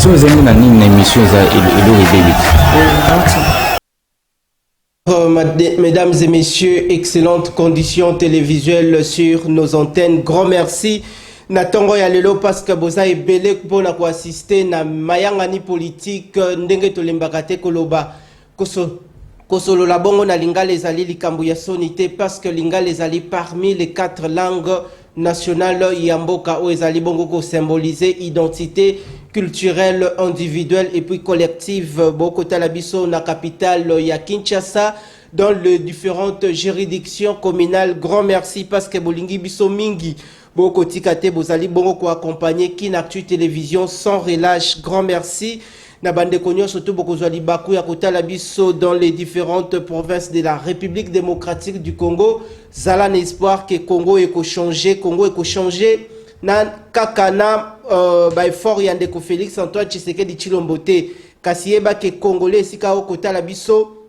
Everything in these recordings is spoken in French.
émission ezali na nini na émission eza eloko ebebi. Mesdames et messieurs, excellentes conditions télévisuelles sur nos antennes. Grand merci. Natongo ya lelo parce que boza ebele pona ko assister na mayangani politique ndenge tolembaka te koloba kosolo la bongo na lingala ezali likambo ya sonité parce que lingala ezali parmi les 4 langues nationales ya mboka o ezali bongo ko symboliser identité culturelle, individuelle et puis collective. Boko talabiso na capitale ya Kinshasa dans les différentes juridictions communales. Grand merci parce que bolingi biso mingi Boko Tikate Bozali Bongo ko accompagner Kinactu Télévision sans relâche. Grand merci. Nabande Konyo surtout Boko Zali Baku ya Kotala Biso dans les différentes provinces de la République démocratique du Congo. Zalan espoir que Congo eko changer. Nan kakana fort yande ko Félix Antoine Tshisekedi Tshilombo Kasieba ke Congolais sika o Kotala Biso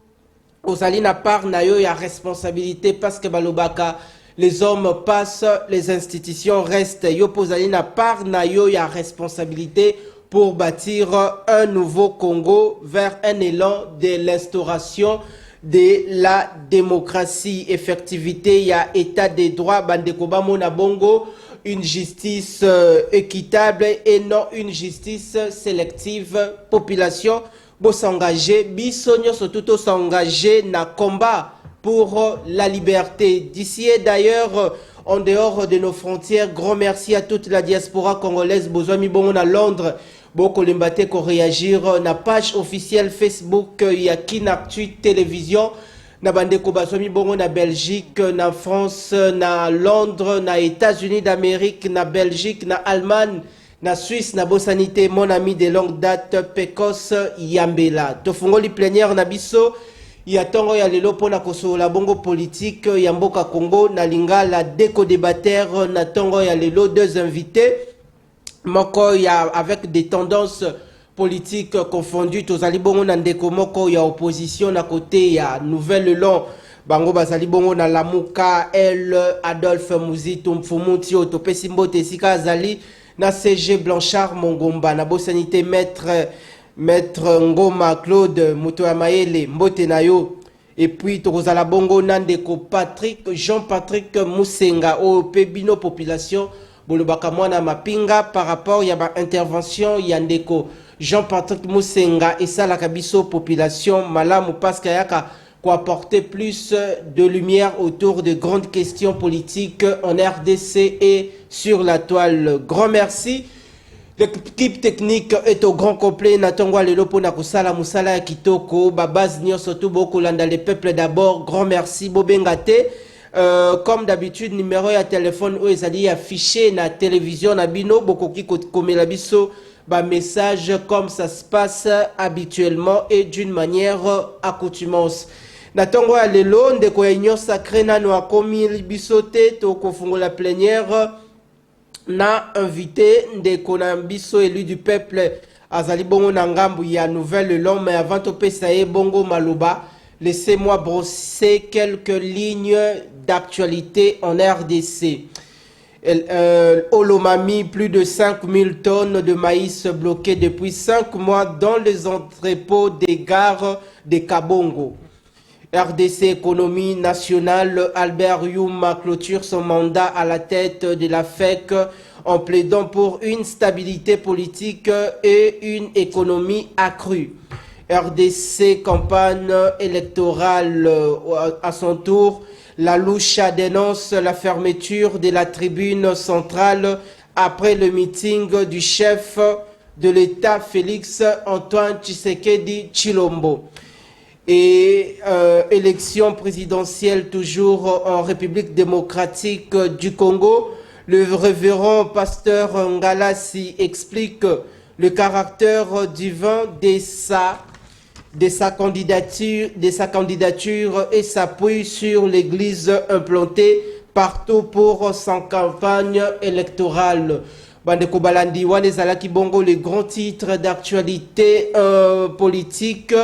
Ozali na part na yo ya responsabilité parce que balobaka les hommes passent, les institutions restent. Yo posali na part na yo ya responsabilité pour bâtir un nouveau Congo vers un élan de l'instauration de la démocratie. Effectivité, il y a état des droits, Bandekoba Mona Bongo, une justice équitable et non une justice sélective. Population, bo s'engager, bisogno surtout s'engager na combat pour la liberté. D'ici et d'ailleurs, en dehors de nos frontières, grand merci à toute la diaspora congolaise. Bozwami bongo na Londres, boko lembate ko réagir na page officielle Facebook ya Kinactu Télévision. Na bandeko bazwami bongo na Belgique, na France, na Londres, na États-Unis d'Amérique, na Belgique, na Allemagne, na Suisse, na Bosanité, mon ami de longue date, Pecos Yambela. Tofungoli plénière na biso. Ya tongo ya lelo pona koso la bongo politique ya mboka Congo na lingala déco débatteur na tongo ya lelo deux invités moko ya avec des tendances politiques confondues tozali bongo na ndeko moko ya opposition na côté ya Nouvelle Long bango bazali bongo na Lamuka El Adolphe Muzitu Mfumuti otopesi mbote sika azali na CG Blanchard Mongomba na Bosanité Maître Ngoma Claude Mutoya Mayele Mbote Nayo et puis Tozala Bongo Nandeko Patrick Jean-Patrick Musenga au Pebino population Bolobaka Mwana Mapinga par rapport à ma intervention Yandeko Jean-Patrick Musenga et ça la Kabiso population Malamu Paskayaka pour apporter plus de lumière autour de grandes questions politiques en RDC et sur la toile. Grand merci. L'équipe technique est au grand complet. Natongwa lelo pona kusala musala ya kitoko. Babaz nyonso tu boko landa les peuples d'abord. Grand merci Bobengate. Comme d'habitude numéro ya téléphone ou ezali affiché na télévision na bino boko ki komela biso ba message comme ça se passe habituellement et d'une manière accoutumance. Natongwa lelo ndeko ya nyo sacré nano akomi biso te to kofungola plénière. Na invité ndeko na biso élu du peuple azali bongo na ngambu ya Nouvelle Long mais avant to pesaye bongo maloba laissez-moi brosser quelques lignes d'actualité en RDC. Olomami, plus de 5000 tonnes de maïs bloquées depuis 5 mois dans les entrepôts des gares de Kabongo. RDC Économie Nationale, Albert Youma clôture son mandat à la tête de la FEC en plaidant pour une stabilité politique et une économie accrue. RDC campagne électorale à son tour. La Loucha dénonce la fermeture de la tribune centrale après le meeting du chef de l'État Félix Antoine Tshisekedi Tshilombo. Et élection présidentielle toujours en République démocratique du Congo. Le révérend pasteur Ngalassi explique le caractère divin de sa candidature et s'appuie sur l'église implantée partout pour sa campagne électorale. Bandeko Balandi Wane Zalaki Bongo, les grands titres d'actualité politique.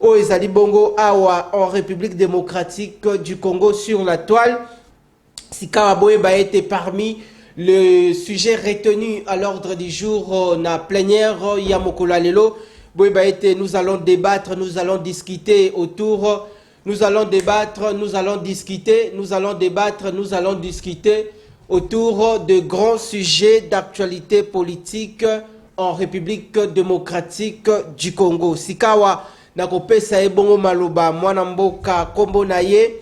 O Ezali Bongo Awa en République démocratique du Congo sur la toile. Sika Aboeba était parmi Le sujet retenu à l'ordre du jour na plénière Yamokolo Lelo, nous allons débattre, nous allons discuter autour, nous allons débattre, nous allons discuter, nous allons débattre, nous allons discuter autour de grands sujets d'actualité politique en République démocratique du Congo. Sikawa nakopesa ebongo maloba mwana mboka kombo na ye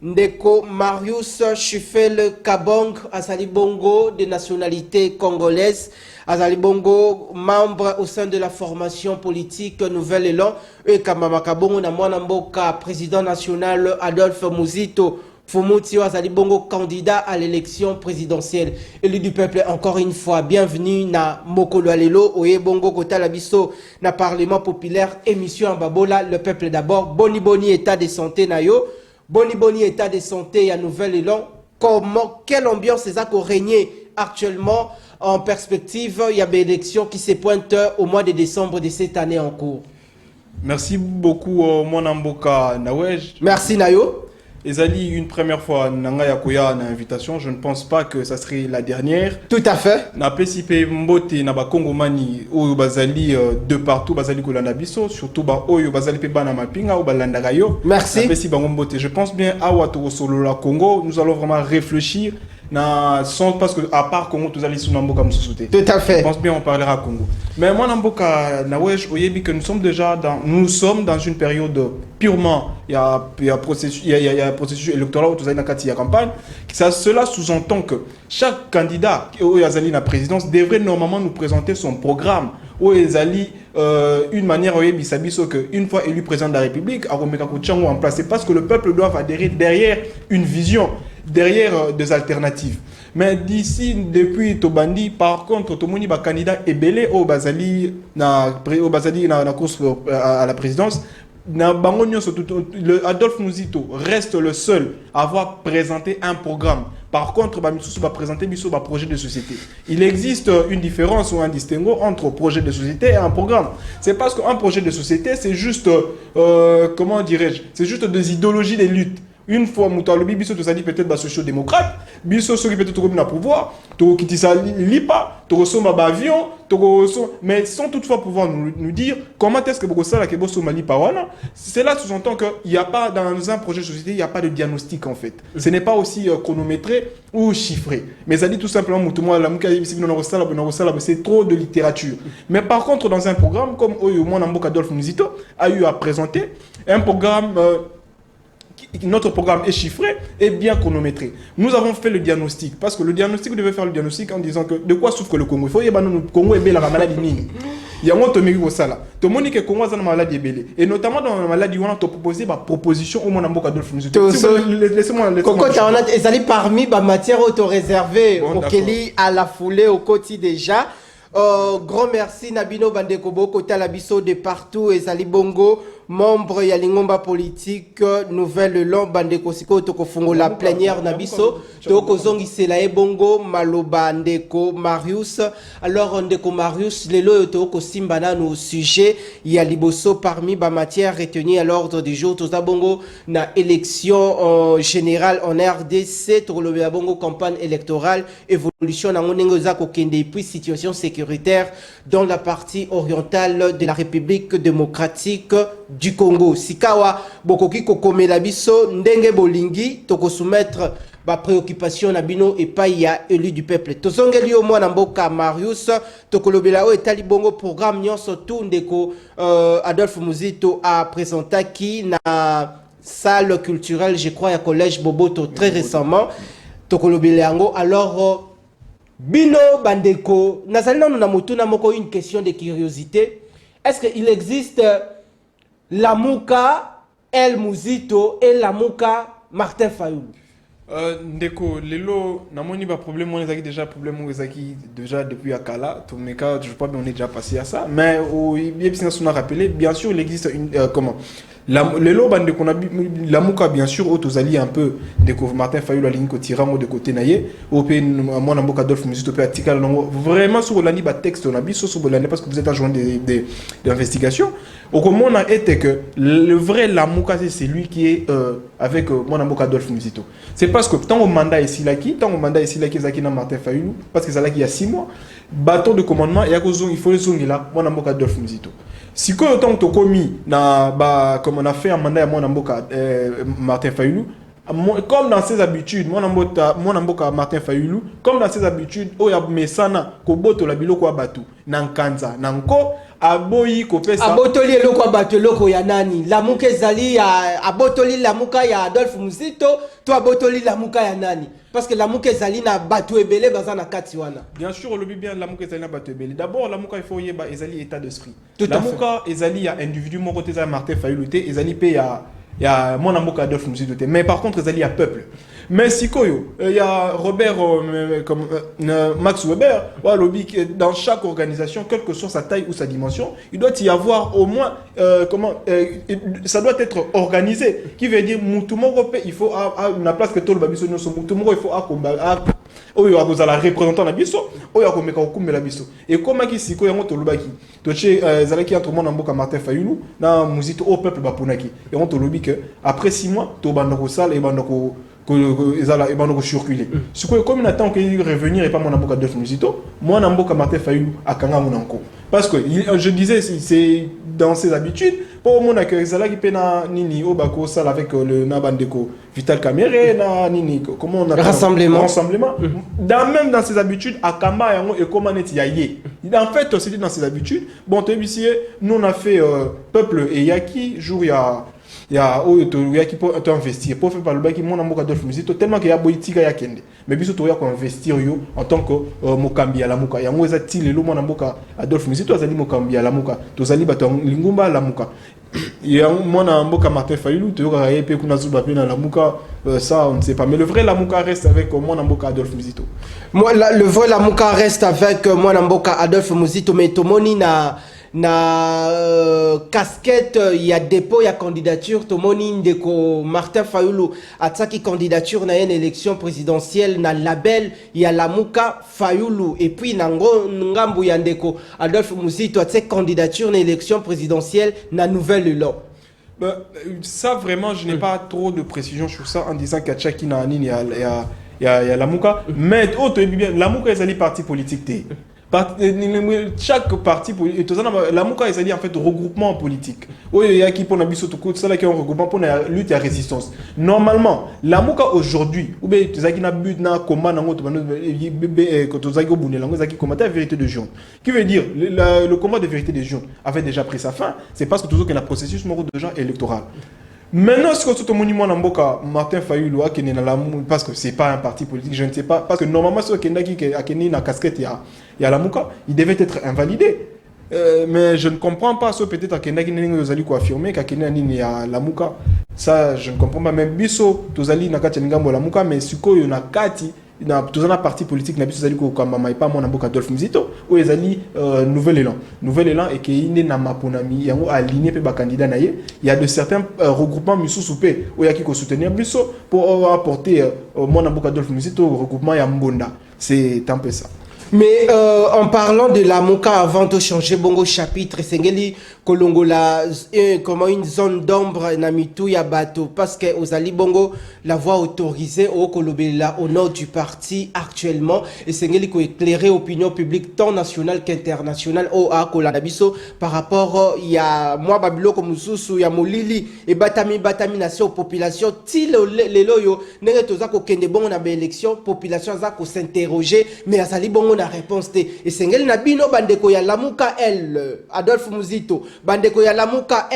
Ndeko Marius Chufel Kabong azali bongo de nationalité congolaise, azali bongo membre au sein de la formation politique Nouvel Élan et Kamama Kabongo na mwana mboka président national Adolphe Muzito Fumutio azali bongo candidat à l'élection présidentielle. Élu du peuple encore une fois. Bienvenue na Mokolo Alelo oye bongo kota la biso na Parlement populaire émission en Babola le peuple d'abord. Boni boni état de santé na yo. Boni boni état de santé à Nouvel Élan. Comment quelle ambiance est-ce qu'on règne actuellement en perspective? Il y a des élections qui se pointent au mois de décembre de cette année en cours. Merci beaucoup mon mboka Nawej. Merci Nayo. Ezali une première fois nanga yakoya na invitation, je ne pense pas que ça serait la dernière. Tout à fait. Na pesipe mbote na ba Kongomani oyo bazali de partout bazali kolanda biso, surtout ba oyo bazali pe bana mapinga ou balanda yo. Merci. Na pesipe mbote, je pense bien awa to solo la Congo, nous allons vraiment réfléchir parce que à part Congo tous allez sous Namboka Moussouté. Tout à fait. Je pense bien on parlera Congo. Mais moi Namboka Nawej oyebi que nous sommes dans une période purement il y a processus électoral où tous allez dans la campagne. Cela sous-entend que chaque candidat au Yazali la présidence devrait normalement nous présenter son programme où Yazali une manière que une fois élu président de la République à en place, c'est parce que le peuple doit adhérer derrière une vision, derrière des alternatives. Mais d'ici, depuis Tobandi, par contre, Tomoni ba candidat Ebele au Bazali na course à la présidence. Adolphe Muzito reste le seul à avoir présenté un programme. Par contre, Bamitsou va présenter un projet de société. Il existe une différence ou un distinguo entre projet de société et un programme. C'est parce qu'un projet de société, c'est juste, comment dirais-je, c'est juste des idéologies, des luttes. Une fois, Moutalobi, Bisso, tu as dit peut-être socio-démocrate, Bisso, ceux qui peut-être au pouvoir, tu qui ça lipa, tu reçois ma avion, mais sans toutefois pouvoir nous dire comment est-ce que ça la Kebo Somali Pawana. C'est là sous-entend qu'il n'y a pas, dans un projet de société, il n'y a pas de diagnostic en fait. Ce n'est pas aussi chronométré ou chiffré. Mais ça dit tout simplement, c'est trop de littérature. Mais par contre, dans un programme comme Oyo Namboka Adolphe Muzito a eu à présenter, un programme. Notre programme est chiffré et bien chronométré. Nous avons fait le diagnostic parce que le diagnostic, vous devez faire le diagnostic en disant que de quoi souffre le Congo. Il faut que le Congo ait la maladie. Il y a un autre mérite au sala. Tout le monde que le Congo a une maladie et notamment dans la maladie, on a proposé ma proposition au monde en Adolphe Muzito. Laissez-moi. Coco, ils allaient parmi les matières auto-réservées à la foulée au quotidien déjà. Grand merci Nabino Bandekobo Kota Labiso de partout et Zali Bongo membre ya lingomba politique Nouvel Élan Bandeko Siko toko fungo la plénière Nabiso toko zongi sela e bongo maloba Ndeko Marius. Alors Ndeko Marius lelo toko simbana no sujet ya liboso parmi ba matière retenue à l'ordre du jour toza bongo na élection générale en RDC toko lobe bongo campagne électorale évolution na ngonengo za ko kende puis situation sécuritaire dans la partie orientale de la République démocratique du Congo. Sikawa bokoki kokomela biso ndenge bolingi toko soumettre ba préoccupation na bino et pas ya élu du peuple. Tozongeli au mwana mboka Marius tokolobela o etali bongo programme nyonso tout ndeko Adolphe Muzito a présenté qui na salle culturelle je crois à collège Boboto très récemment tokolobela yango. Alors bino bandeko nazali nanu na motuna moko une question de curiosité. Est-ce qu'il existe Lamuka El Muzito et Lamuka Martin Fayoulou? Ndeko lelo namoni ba problème on est déjà problème on est déjà depuis Akala tout mais cas je crois qu'on est déjà passé à ça mais bien sûr on a rappelé bien sûr il existe une Les lots, Lamuka, bien sûr, Otozali un peu, de Martin Fayulu, la ligne que tiramo de côté naïe, au pays, moi, Namboka Adolphe Musito, vraiment, sur l'année, texte, on a mis sur l'année parce que vous êtes agent d'investigation. Au comment on a été que le vrai Lamuka, c'est lui qui est avec mon Namboka Adolphe Musito. C'est parce que tant au mandat ici, Zaki na Martin Fayulu, parce que c'est là qu'il y a 6 mois, bâton de commandement, il faut les zones là, mon Namboka Adolphe Musito. Si quand on a commis, comme on a fait un mandat à mon Namboka Martin Fayulu, comme dans ses habitudes, mon Namboka Martin Fayulu, comme dans ses habitudes, Oya Mesana, Koboto la biloko abatu, Nankanza, Nanko, Aboyi, Kopesa. Abotoli eloko abatu eloko ya nani? Lamuka ezali ya abotoli lamuka ya Adolphe Musito, to abotoli lamuka ya nani? Parce que Lamuka ezali na batu ebele baza na kati wana. Bien sûr, on le dit bien Lamuka ezali na batu ebele. D'abord Lamuka il faut yeba ezali état d'esprit. Lamuka ezali ya individu moko te za Martin Fayulu te, ezali pe ya mon Namboka Adolphe Musito te. Mais par contre ezali ya peuple. Mais si il y a Robert Max Weber, dans chaque organisation, quelle que soit sa taille ou sa dimension, il doit y avoir au moins ça doit être organisé. Qui veut dire il faut une place que tout le babiso il faut la représentant la biso, la biso. Et comment qui si yango to lobaki, to chez zalaki entre mon Namboka Martin Fayulu na Musito au peuple baponaki. Et on to lobi que après 6 mois, to bandoko sale et bandoko circuler. Ce que comme il attend qu'il revenir et pas mon Namboka Adolphe Musito, moi Namboka Martin Fayulu à Kanga Monanko. Parce que je disais c'est dans ses habitudes pour mon accueil Zala qui pena nini au bako sale avec le Nabandeko Vital Caméré na nini comment on a rassemblement. Même dans ses habitudes à Kamba et comment est yaye. En fait c'était dans ses habitudes. Bon nous on a fait peuple et Yaki jour il y a qui peut investir pour faire par le bac mon Namboka Adolphe Musito tellement qu'il y a politique ya kende mais biso to ya ko investir yo en tant que mokambi ya lamuka ya moza tile lo mon Namboka Adolphe Musito azali mokambi ya lamuka to zali bato lingumba lamuka ya mon Namboka Martin Fayulu to yo ya pe kuna zuba pe na lamuka ça on ne sait pas mais le vrai lamuka reste avec mon Namboka Adolphe Musito. Moi le vrai lamuka reste avec mon Namboka Adolphe Musito mais tomoni na casquette il y a dépôt il y a candidature to moni ndeko Martin Fayulu atsaki candidature na une élection présidentielle na label il y a Lamuka Fayulu et puis nango ngambu ya ndeko Adolphe Musito atsaki candidature na élection présidentielle na Nouvelle Élan. Ça vraiment je n'ai pas trop de précision sur ça en disant qu'il y a Tchaki na Anine il y a Lamuka mais bien Lamuka est allé parti politique té. Chaque parti politique, Lamuka est en fait regroupement politique. Il y a qui pour la biso tout ça là qui est un regroupement pour la lutte et la résistance. Normalement, Lamuka aujourd'hui, ou bien tu as qui na but na combat na ngoto quand tu as qui obune la ngoto qui combattait la vérité de Jean. Qui veut dire le combat de vérité de Jean avait déjà pris sa fin. C'est parce que toujours qu'il y a un processus moro de gens électoral. Maintenant, ce que tout le monde Namboka Martin Fayulu parce que c'est pas un parti politique, je ne sais pas parce que normalement ce qui est na casquette il y a Lamuka, il devait être invalidé. Mais je ne comprends pas ce peut-être qu'il y a affirmer qu'il y a Lamuka. Ça je ne comprends pas même biso tozali na kati ngambo Lamuka mais siko yo na kati na tozana parti politique na biso zali ko kamba pas mon Namboka Adolphe Musito ou ezali Nouvel Élan et qui est na maponami yango aligné pe ba candidat na ye il y a de certains regroupements misusu pe ou ya ki ko soutenir biso pour apporter mon Namboka Adolphe Musito au regroupement ya Mbonda c'est un peu ça. Mais en parlant de Lamuka, avant de changer bongo chapitre, Sengeli Kolongola comment une zone d'ombre namitu ya bateau parce que aux Ali Bongo la voie autorisée au Kolobela au nord du parti actuellement et Sengeli ko éclairer opinion publique tant nationale qu'internationale au Koladabiso par rapport il y a moi Babilo comme Susu ya Molili et Batami nation population ti le loyo nenge toza ko kende bongo na élection population za ko s'interroger mais azali bongo na réponse te et Sengeli na bino bandeko ya Lamuka Adolphe Musito bandeko ya Lamuka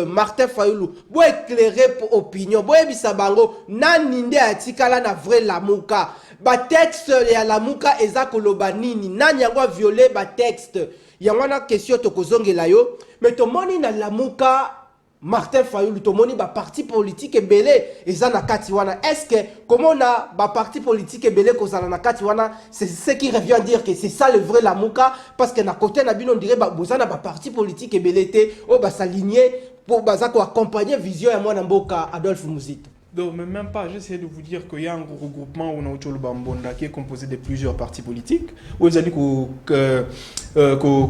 Martin Fayulu bo éclairer pour opinion bo ebisa bango nani nde atikala na vrai Lamuka ba texte ya Lamuka eza koloba nini nani yango violer ba texte yango na question to kozongela yo mais to moni na Lamuka Martin Fayulu to moni ba parti politique ebele eza na kati wana est-ce que comment na ba parti politique ebele kozala na kati wana c'est ce qui revient à dire que c'est ça le vrai Lamuka parce que na côté na bino on dirait ba bozana ba parti politique ebele te o ba s'aligner pour accompagner vision ya mwana mboka Adolphe Muzito. Non, mais même pas. J'essaie de vous dire qu'il y a un regroupement où on a Bambonda qui est composé de plusieurs partis politiques où ils ont dit qu'on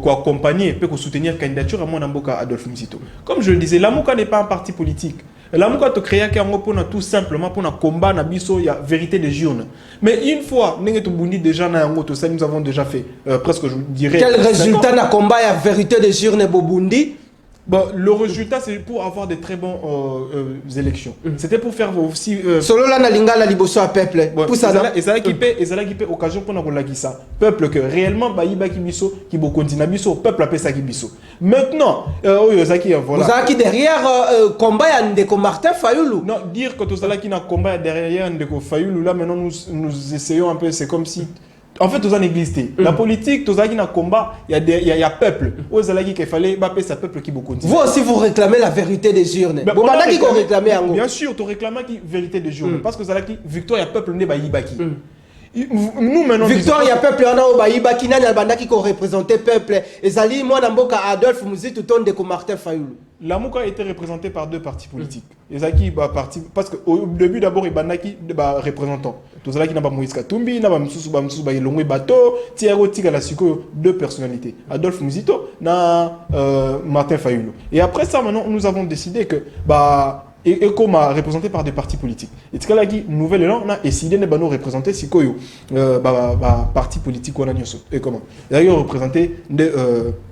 accompagner et qu'on soutenir la candidature à mwana mboka Adolphe Muzito. Comme je le disais, la Mouka n'est pas un parti politique. La Mouka te créa tout simplement pour un combat na biso ya vérité des urnes. Mais une fois déjà ça nous avons déjà fait presque je dirais. Quel résultat na combat ya vérité des urnes Bobundi? Bon, le résultat, c'est pour avoir des très bonnes élections. C'était pour faire aussi... Solo la na lingala liboso a peuple. Pour ça, et ça qui paie occasion pour nous dire ça. Peuple que réellement, baïba qui biso, qui bo continue biso, peuple appelle ça qui biso. Maintenant, voilà. Vous avez qui derrière combat ya Ndeko Martin Fayulu. Non, dire que tout ça qui n'a combat derrière Ndeko Fayulu, là maintenant nous essayons un peu, c'est comme si... En fait, tout ça n'existe. La politique, tout ça qui n'a combat, il y a peuple. Où ça qu'il fallait bapper sa peuple qui beaucoup. Vous aussi vous réclamez la vérité des urnes. Ben, Bon, qui réclamé en bien sûr, tu réclames la vérité des urnes parce que ça qui victoire il y a peuple né baïbaki. Nous maintenant victoire il y a peuple on a au baïbaki nani albandaki ko représenter peuple ezali mwana mboka Adolphe Muzito ton de Martin Fayulu. La Mouka a été représentée par deux partis politiques. Ezaki parti parce qu'au début d'abord il bandaki représentant. Tout ça qui n'a pas Moïse Katumbi, n'a pas Msusu ba Ilongwe Bato, Tiago Tigala Siko, deux personnalités. Adolphe Muzito na Martin Fayulu. Et après ça maintenant nous avons décidé que et comme représenté par des partis politiques. Et ce là qui nouvelle élan on a décidé de nous représenter Sikoyo parti politique on a et comment. D'ailleurs représenter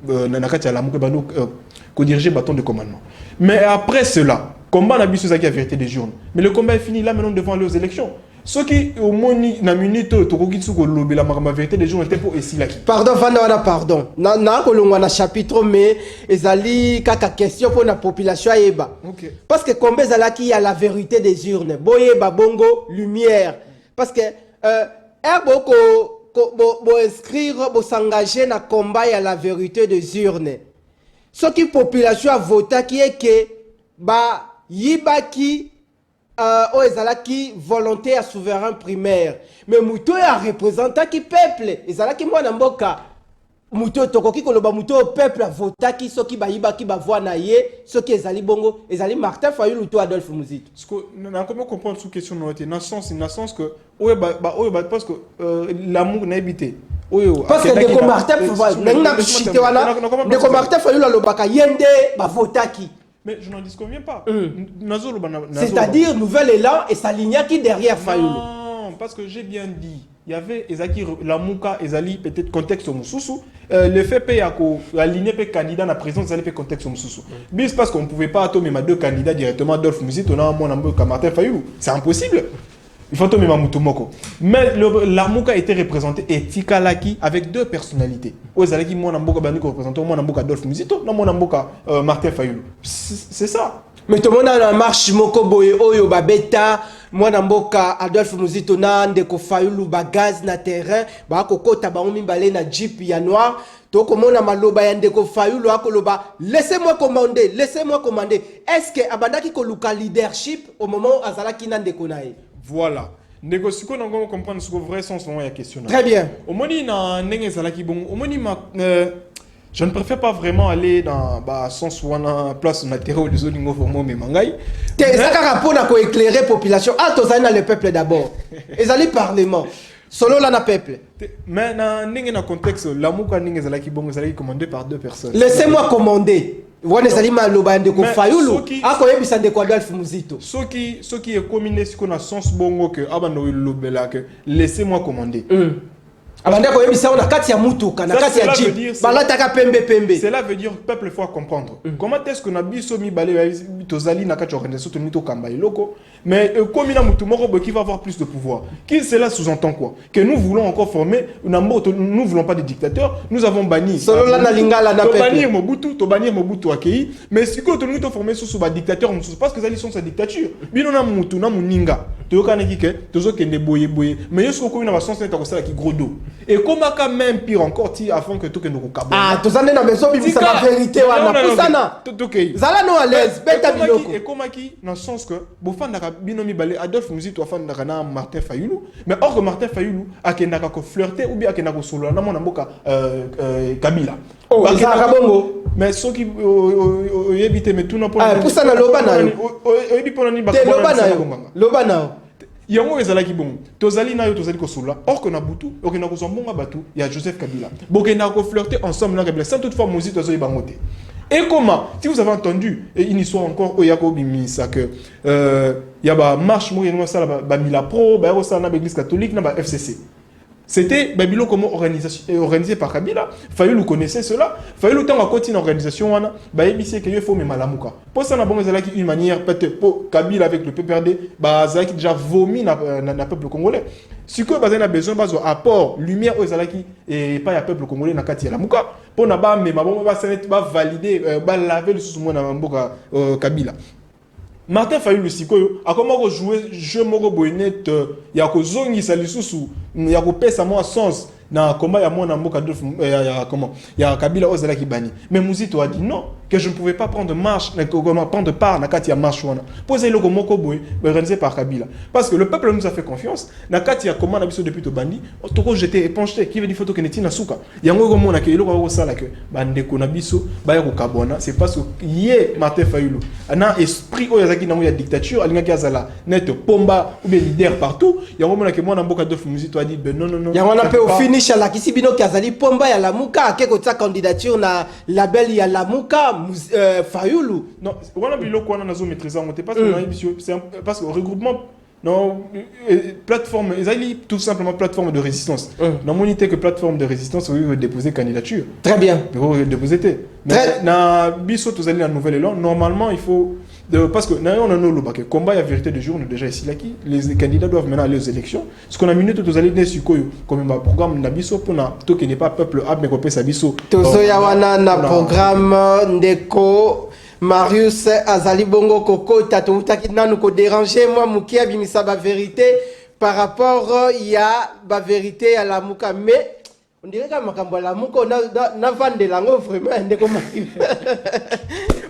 Nanakati la Mouka bano qu'on dirigeait bâton de commandement. Mais après cela, combat n'a plus à la vérité des journaux. Mais le combat est fini là maintenant devant aller aux élections. Ceux qui au moni na minute tokokitsu ko lobe la vérité des journaux était pour esilaki. Pardon Vanda pardon. Na kolongwa na chapitre mais ezali kaka question pour la population yeba. OK. Parce que combat ezalaki y a la vérité des urnes. Boyeba bongo lumière. Parce que bo inscrire bo s'engager na combat y a la vérité des urnes. Ce qui population a voté qui est que yibaki ezalaki volonté à souverain primaire mais muto ya représentant qui peuple ezalaki mwana mboka muto tokoki koloba muto peuple a voté qui soki bayibaki bavoi na ye soki ezali bongo ezali Martin Fayulu to Adolphe Muzito. Ce que na comment comprendre sous question noté dans sens que parce que l'amour n'a habité. Parce que Ndeko Martin Ndeko Martin Fayulu alobaka yende bavotaki. Mais je n'en disconviens pas. C'est-à-dire nouvel élan et s'aligner qui derrière Fayulu. Non, parce que j'ai bien dit. Il y avait Ezaki la Mouka Ezali peut-être contexte au Moussoussou. Le fait payer à aligner les candidats dans la présidence Ezali peut contexte au Moussoussou. Bis parce qu'on ne pouvait pas atomer mes deux candidats directement Adolphe Muzito on a mon amour Martin Fayulu. C'est impossible. Il faut atomer Mamoutoumoko. Mais la Mouka a été représentée et Tikalaki avec deux personnalités. Ezalaki mon amour Baniko représentant mon amour Adolphe Muzito, non mon amour Martin Fayulu. C'est ça. Mais tout le monde a la marche moko boye oyo babeta mwana mboka Adolphe Muzito na Ndeko Fayulu ba gaz na terrain ba kokota ba omimbale na jeep ya noir to komona maloba ya Ndeko Fayulu akoloba laissez-moi commander est-ce que abandaki ko luka leadership au moment où azalaki na Ndeko nae. Voilà. Négocier qu'on va comprendre ce que vrai sens il y a question. Très bien. Au moni na ndenge zalaki bon au moni je ne préfère pas vraiment aller dans sens où on a place na terre ou les olingo vraiment mais mangai. Ça ka pour na ko éclairer population. Ah tozali na le peuple d'abord. Ezali parlement. Solo la na peuple. Mais na ndenge na contexte l'amour ka ndenge zalaki bon zalaki commandé par deux personnes. Laissez-moi commander. Wane ezali maloba Ndeko Fayulu akoyebisa Ndeko Adolphe Muzito. Ce qui est combiné ce qu'on a sens bongo que abando lobela que laissez-moi commander. Abanda koyebisa on a kati ya mutuka na kati ya jeep balataka pembe. Cela veut dire peuple faut comprendre. Comment est-ce que na biso mi balé tozali na kati organisation to nito kamba iloko mais comme ina mutu moko qui va avoir plus de pouvoir. Qui cela sous-entend quoi? Que nous voulons encore former nous voulons pas de dictateurs, nous avons banni solo la na lingala na peuple. To bannir Mobutu akei mais si ko to nito former sous ba dictateur parce que ils sont sa dictature. Bino na mutu na muninga. To kana kike tozo kende boye mais yeso ko ina ba sens neta ko sala ki gros dos. Et comme quand même pire encore afin que tout que nous kabon. Ah, tous années na maison bimisa la vérité wana pusana. Zala no à l'aise, beta biloko. Et comme qui dans le sens que bofanda ka binomi balé Adolphe Muzito afanda kana Martin Fayulu, mais or que Martin Fayulu akendaka ko flirter ou bien akendaka ko solo na mona mboka Kabila. Oh, Zara bongo. mais ceux qui éviter mais tout n'importe pour ça na loba na loba na yango ezalaki bon tozali na yo tozali kosula or que na butu ok na kozambonga batu ya Joseph Kabila bokena ko flirter ensemble na Kabila sans toutefois mozi tozali bangote. Et comment, si vous avez entendu une histoire encore au Yako Bimisa que y a ba marche moi ça ba Mila Pro ba ça na l'église catholique na ba FCC. C'était Babylone comment organisé par Kabila. Fallait le connaissez cela. Fallait le temps à continuer l'organisation wana ba ebissé que il faut même malamuka. Pour ça na bon ezalaki une manière peut-être pour Kabila avec le PPRD ba zaki déjà vomi na peuple congolais. Si que bazana a besoin bazo apport lumière aux ezalaki et pas ya peuple congolais na kati ya lamuka pour na ba mais ba bon ba valider ba laver le sous moi na mboka Kabila. Martin Fayulu Sikoyo a comment jouer jeu moko boynet ya ko zongisa lisusu ya ko pesa mo sens na combat ya mona mboka ya comment ya Kabila ozala kibani mais Muzito a dit non que je ne pouvais pas prendre marche comment prendre part na kati ya marche wana poser le moko boy organisé par Kabila parce que le peuple nous a fait confiance na kati ya comment na biso depuis to bandi toko jeter éponge qui veut dire photo keneti na suka yango ko mona ke eloko ko sala ke bande ko na biso ba ya ko kabona c'est parce que yé Martin Fayulu na esprit o yazaki na mo ya dictature alinga ki azala net pomba ou bien leader partout yango mona ke mona mboka dof Muzito a dit ben non yango na pe au finish la kisi bino kazali pomba ya lamuka ke ko tsa candidature na label ya lamuka Fayulu non on a biloko on a nazo maîtriser on parce que c'est parce que regroupement non plateforme ils tout simplement plateforme de résistance non monité que plateforme de résistance où déposer candidature très bien déposer mais na biso tous allez la nouvelle élan normalement il faut parce que on a nos que combat la vérité du jour on est déjà ici là qui les candidats doivent maintenant aller aux élections ce qu'on a minute tous allez sur comme un programme na biso pour na to qui n'est pas peuple a mais kopesa biso tozo ya wana na programme ndeko Marius azali bongo koko tato utaki nanu ko déranger moi mukia bimisa ba vérité par rapport ya ba vérité à la muka mais on dirait que makambo la muka na vande lango vraiment ndeko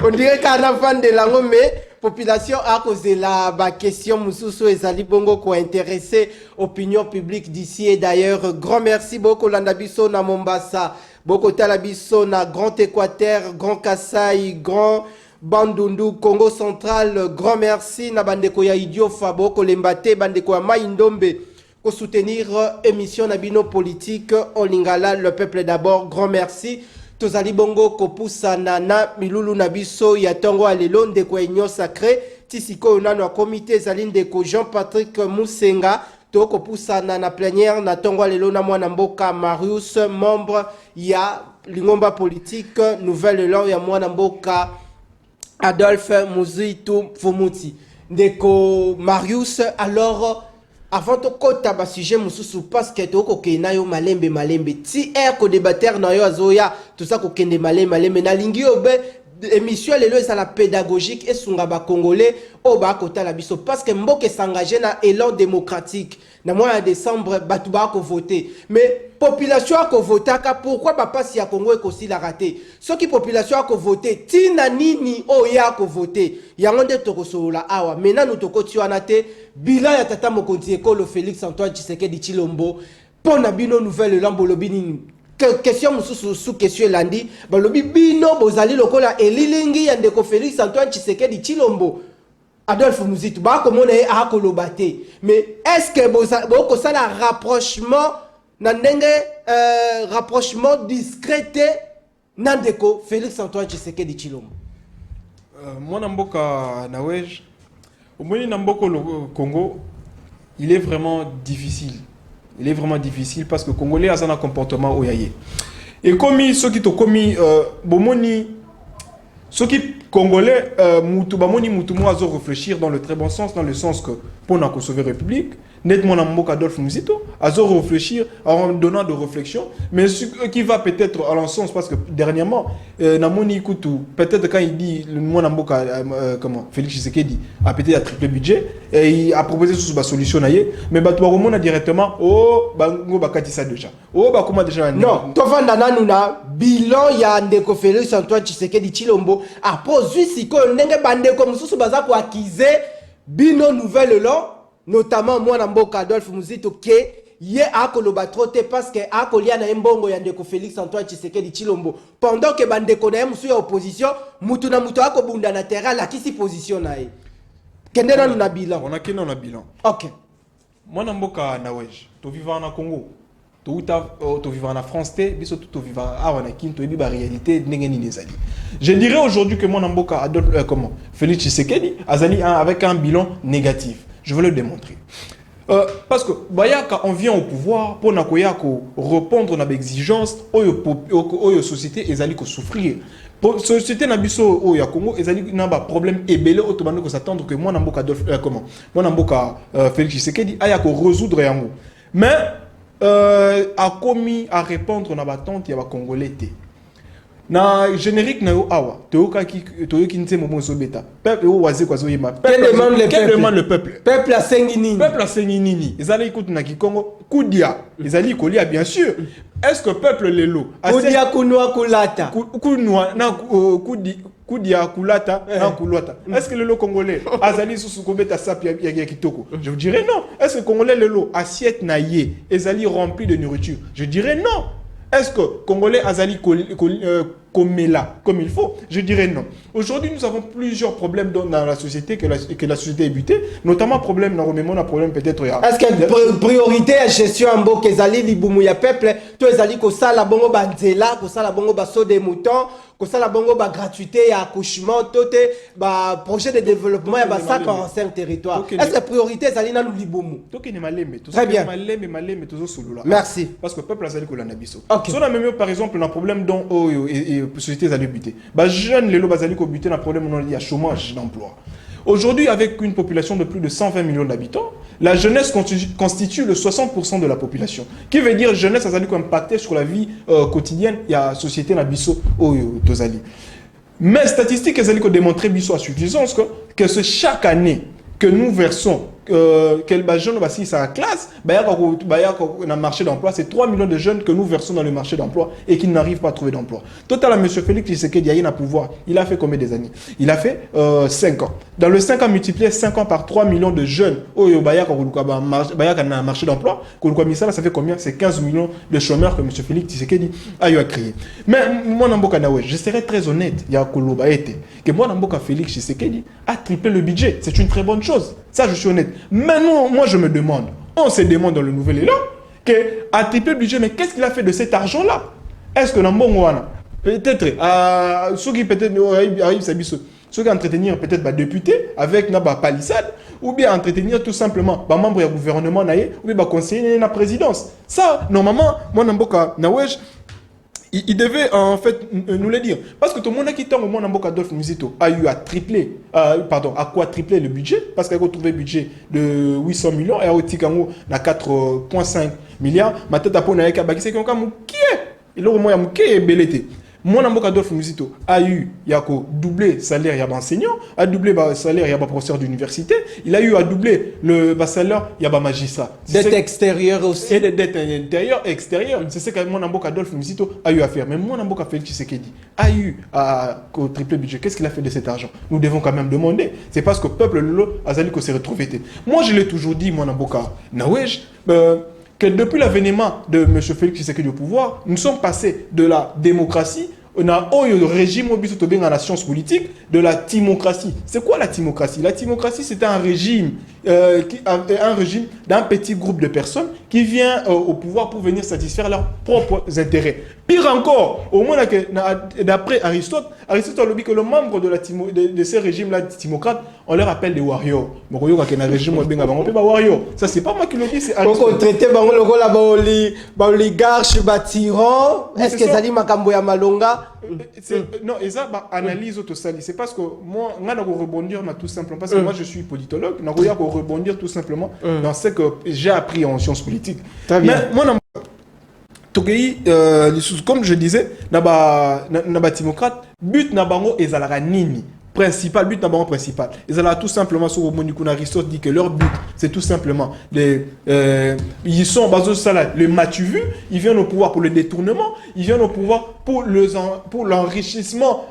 on dirait que na vande lango mais population a causé la ba question mususu ezali bongo ko intéresser opinion publique d'ici et d'ailleurs grand merci beaucoup landabiso na Mombasa Boko Talabiso na Grand Équateur, Grand Kassai, Grand Bandundu, Congo Central, grand merci na bandeko ya Idio Fabo, Kolembate, bandeko ya Maïndombe, pour soutenir émission Nabino politique, Olingala, le peuple d'abord, grand merci. Tozali bongo kopusa na milulu nabiso ya tongo alelo ndeko enyo sacré, tisiko nano a comité zalindeko Jean-Patrick Moussenga, toko pusa na plénière na tongo alelo na mwana mboka Marius, membre ya lingomba politique, nouvelle langue ya mwana mboka Adolphe Muzitu Fumuti. Ndeko Marius, alors avant de kota ba sujet mususu parce que to ko kenayo malembe ti ko débatteur na yo azoya tout ça ko kende malembe na lingi obe émission lelo ça la pédagogique et sunga ba congolais o ba kota la biso parce que mboke s'engager na élan démocratique na mois de décembre batu ba ko voter mais population a ko voter ka pourquoi ba passe ya Congo e ko si la raté ce qui population a ko voter tina nini o ya ko voter yango nde to ko solola awa maintenant nous to ko tiwana te bilan ya tata mokonzi ekolo Félix Antoine Tshisekedi Tshilombo pour na bino nouvelle lambo lobini question mususu sous question landi balobi bino bozali lokola elilingi ya ndeko Félix Antoine Tshisekedi Tshilombo Adolphe Muzitu ba komona e a kolobate mais est-ce que boko ça la rapprochement na ndenge rapprochement discret na ndeko Félix Antoine Tshisekedi Tshilombo mwana mboka na wej au moins na mboko le Congo il est vraiment difficile. Il est vraiment difficile parce que les Congolais ont un comportement oyaye. Et comme ceux qui ont commis bomoni, ceux qui Congolais bomoni mutumo azo réfléchir dans le très bon sens, dans le sens que pour la sauver la République, nettement na mboka Adolphe Muzito azo réfléchir en donnant de réflexion, mais ce qui va peut-être à l'ensens parce que dernièrement na moni kutu peut-être quand il dit le mwana mboka comment Félix Tshisekedi a peut-être à triple budget et il a proposé sous ba solution naie mais ba to remona directement oh bango bakati ça déjà oh ba comment déjà non to vanda nanu na bilan ya ndeko Félix Antoine Tshisekedi Tshilombo a posé siko ndenge bandeko mususu baza ko accuser bino nouvelle long notamment moi na mboka Adolphe Muzito ke ye akoloba trop te parce que akolia na mbongo ya ndeko Félix Antoine Tshisekedi Tshilombo pendant que bandeko na musu ya opposition mutu na mutu akobunda na terrain la kisi position na ye kende na na bilan on a kende na bilan. OK Mwana mboka na wej to vivre na Congo to vivre en France te biso to vivre à na kin to bi ba réalité ndenge ni ezali. Je dirais aujourd'hui que mwana mboka Adolphe comment Félix Tshisekedi azali avec un bilan négatif. Je veux le démontrer. Parce que bayaka on vient au pouvoir pour nakoya ko répondre na exigence oyo société ezali ko souffrir. Pour société na biso o ya Congo ezali na ba problème ebele otobando ko s'attendre que moi na mboka comment moi na mboka Félix Tshisekedi aya ko résoudre yango. Mais a commis à répondre na batante ya ba congolais té. Na générique na yo awa toyoka ki toyoki nte momo zobeta peuple o waze kwa zoyema quel demande le peuple peuple a sengi nini ezali ikutu na Kikongo kudia ezali kolia bien sûr est-ce que peuple lelo kudia kunwa kulata kunwa na kudia kulata na kulota est-ce que lelo congolais azali susu kobeta sapi ya kitoko je vous dirais non est-ce que congolais lelo assiette na ye ezali rempli de nourriture je dirais non. Est-ce que Congolais azali komela comme il faut? Je dirais non. Aujourd'hui, nous avons plusieurs problèmes dans la société que la société est butée, notamment problème na problème peut-être. Est-ce que priorité à gestion en bok ezali libumu ya peuple, to ezali ko sala bongo banzela, ko sala bongo baso des moutons, ko sala bongo ba gratuité ya accouchement, tote ba projet de développement ya ba 145 territoires. Est-ce que priorité ezali na libumu? Très bien. Merci. Parce que peuple azali ko la nabiso. Si on a même par exemple un problème dans société zali buté. Ba jeunes les bazali ko buté na problème non lié à chômage d'emploi. Aujourd'hui, avec une population de plus de 120 millions d'habitants, la jeunesse constitue le 60% de la population. Qui veut dire jeunesse a impacté sur la vie quotidienne et la société na biso tozali. Mais statistiques elles ont démontré biso à suffisance que c'est chaque année que nous versons quel jeune va sur la classe, dans le marché d'emploi, c'est 3 millions de jeunes que nous versons dans le marché d'emploi et qui n'arrivent pas à trouver d'emploi. Total, M. Félix Tshisekedi a pouvoir. Il a fait combien des années? Il a fait 5 ans. Dans le 5 ans, multiplié 5 ans par 3 millions de jeunes, marché d'emploi, ça fait combien? C'est 15 millions de chômeurs que M. Félix Tshisekedi a créé. Mais moi, je serais très honnête, que moi, Félix Tshisekedi a triplé le budget. C'est une très bonne chose. Ça, je suis honnête. Mais nous, moi, je me demande, on se demande dans le nouvel élan, qu'à triplé le budget, mais qu'est-ce qu'il a fait de cet argent-là? Est-ce que dans le bon peut-être, ceux qui peut-être arrivent, ceux qui entretenir peut-être député avec na palissade, ou bien entretenir tout simplement membre du gouvernement, ou bien conseiller la présidence. Ça, normalement, moi, Namboka, Nawej, il devait en fait nous le dire. Parce que tout le monde qui tombe au monde en Adolphe Musito a eu à tripler, à quadrupler le budget, parce qu'il a retrouvé un budget de 800 millions et à Otikango à 4,5 milliards. Ma tête à Pona et Kabaki, c'est quelqu'un qui est. Il a au moins un belleté. Mon amboka Adolphe Musito a eu doublé salaire y a enseignant, a doublé salaire y a professeur d'université, il a eu à doubler le salaire y a magistrat. Dette extérieure aussi. Et des dettes intérieures et extérieures. C'est ce que mon amboka Adolphe Musito a eu à faire. Mais mon amboka Félix Tshisekedi a eu à tripler budget. Qu'est-ce qu'il a fait de cet argent? Nous devons quand même demander. C'est parce que le peuple Lolo a zali ko s'est retrouvé. Moi je l'ai toujours dit, mon amboka Nawej, que depuis l'avènement de M. Félix Tshisekedi au pouvoir, nous sommes passés de la démocratie, on a le régime dans la science politique, de la timocratie. C'est quoi la timocratie? La timocratie, c'est un régime d'un petit groupe de personnes qui vient au pouvoir pour venir satisfaire leurs propres intérêts. Pire encore, au moins d'après Aristote a dit que le membre de ces régimes-là timocrates, on leur appelle des warriors. Ça, c'est pas moi qui le dis, c'est Aristote. Pour traiter les oligarches, les tyrans, est-ce que ça dit Makambo ya Malonga? Non, et ça, analyse tout ça. C'est parce que moi, je vais rebondir tout simplement. Parce que moi, je suis politologue. Je vais rebondir tout simplement dans ce que j'ai appris en sciences politiques. Très bien. Mais moi, comme je disais, naba timocrate, but nabango ezalaka nini? Principal, but nabango principal. Ezalaka tout simplement sur Monikuna Aristote dit que leur but, c'est tout simplement ils sont basés sur ça, le matu vu, ils viennent au pouvoir pour le détournement, ils viennent au pouvoir pour l'enrichissement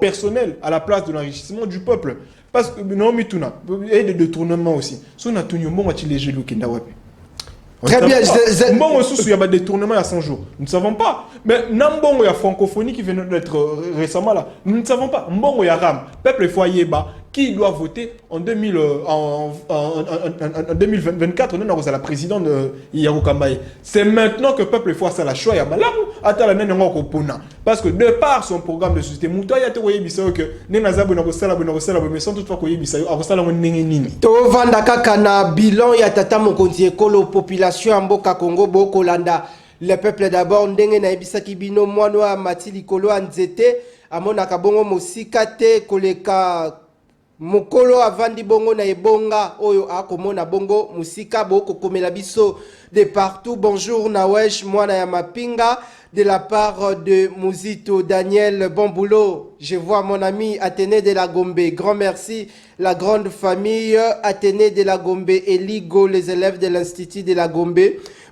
personnel à la place de l'enrichissement du peuple. Parce que non, mituna et de détournement aussi. Si on a tout le monde, les Très bien. Mbongo sous il y a des détournements à 100 jours. Nous ne savons pas. Mais Nambongo il y a francophonie qui vient d'être récemment là. Nous ne savons pas. Mbongo il y a Ram. Peuple foyer bas. Qui doit voter en 2024 on est à la présidente de Yago Kambaye. C'est maintenant que peuple fois ça la choix ya malamu ata la nene ngoko pona parce que de par son programme de société muto ya te koye biso que nena zabu na kosala mais sans toutefois koye biso akosala mo ndenge nini to vanda kaka na bilan ya tata mokonzi ekolo population ya mboka Congo bokolanda le peuple d'abord ndenge na ebisaki bino mwana wa matili kolo anzete amonaka bongo mosika te koleka mokolo avandi bongo na ebonga oyo akomona bongo musika boko komela biso de partout. Bonjour Nawesh mwana ya mapinga de la part de Muzito Daniel, bon boulot. Je vois mon ami Athénée de la Gombe, grand merci. La grande famille Athénée de la Gombe et Ligo, les élèves de l'Institut de la Gombe.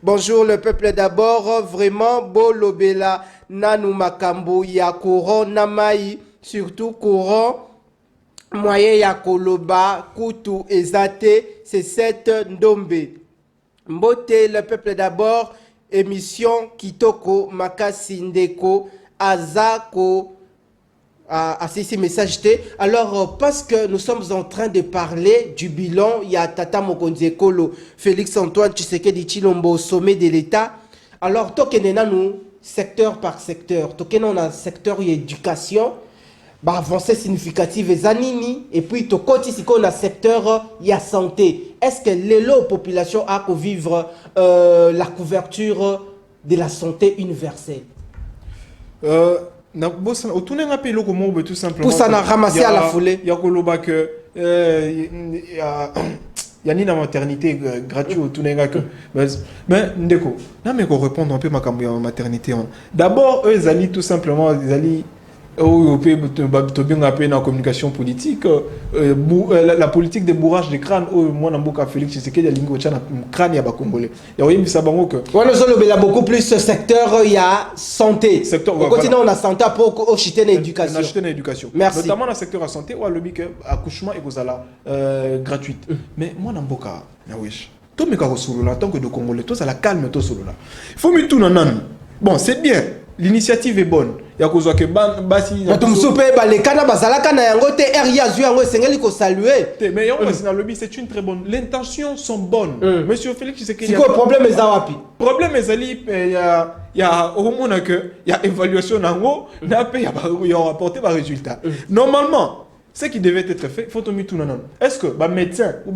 Bonjour le peuple d'abord, vraiment bolobela nanu makambo ya courant namai, surtout courant moyen ya koloba kutu ezate c'est cette ndombe mbote le peuple d'abord émission kitoko makasi ndeko azako assisi message te. Alors parce que nous sommes en train de parler du bilan il y a tata mokonzi ekolo Félix Antoine Tshisekedi Tshilombo au sommet de l'État. Alors tokenena nous secteur par secteur tokena on a secteur éducation bah avancée significative et zanini et puis to côté si qu'on a secteur ya santé. Est-ce que les population a qu'à vivre la couverture de la santé universelle? Na boss autour d'un appel au comment tout simplement pour ça n'a ramassé à la foulée. Il y a koloba que il y a ni la maternité gratuite autour d'un que mais ndeko na mais qu'on répondre un peu ma maternité. D'abord eux ils allaient tout simplement ils allaient au bien appelé dans la communication politique la politique de bourrage de crâne au moi dans Boka Félix Tshisekedi lingo tchana crâne ya ba congolais ya oui ça bango que ouais nous allons a beaucoup plus ce secteur il y a santé secteur au continent on a santé pour au chiter l'éducation merci notamment dans le secteur de la santé ou le bic accouchement et kozala gratuite mais moi dans Boka na wesh to me ka solo là tant que de congolais to ça la calme to solo là il faut me tout nan bon c'est bien. L'initiative est bonne. Il y a que basi les kana bazalaka na yango te RIA zu yango sengeli ko saluer. Mais c'est une très bonne. L'intention sont bonnes. Monsieur Félix Tshisekedi. C'est quoi le problème est wapi? Problème est il y a au moins que il y a évaluation nango na pe il y a rapporté par résultat. Normalement ce qui devait être fait, il faut tomber tout non. Est-ce que médecin ou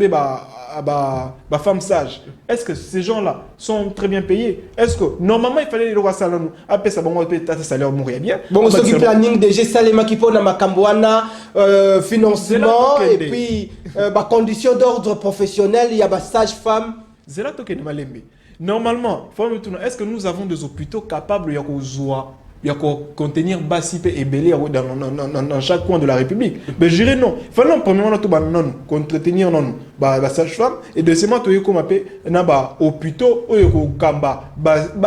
femme sage, est-ce que ces gens-là sont très bien payés? Est-ce que normalement il fallait les lois salaires nous après ça bon peut-être salaire mourir bien. Bon ce qui planning DG Salema qui pona makambwana financement et puis conditions d'ordre professionnel, il y a sage femme. C'est là que malembe. Normalement, est-ce que nous avons des hôpitaux capables de il y a contenir Bassipé et Belé dans chaque coin de la République. Mais je dirais non. Il faut non, premièrement, non, entretenir non, sage-femme, et deuxièmement, tu comme appelé, hôpitaux, Kamba,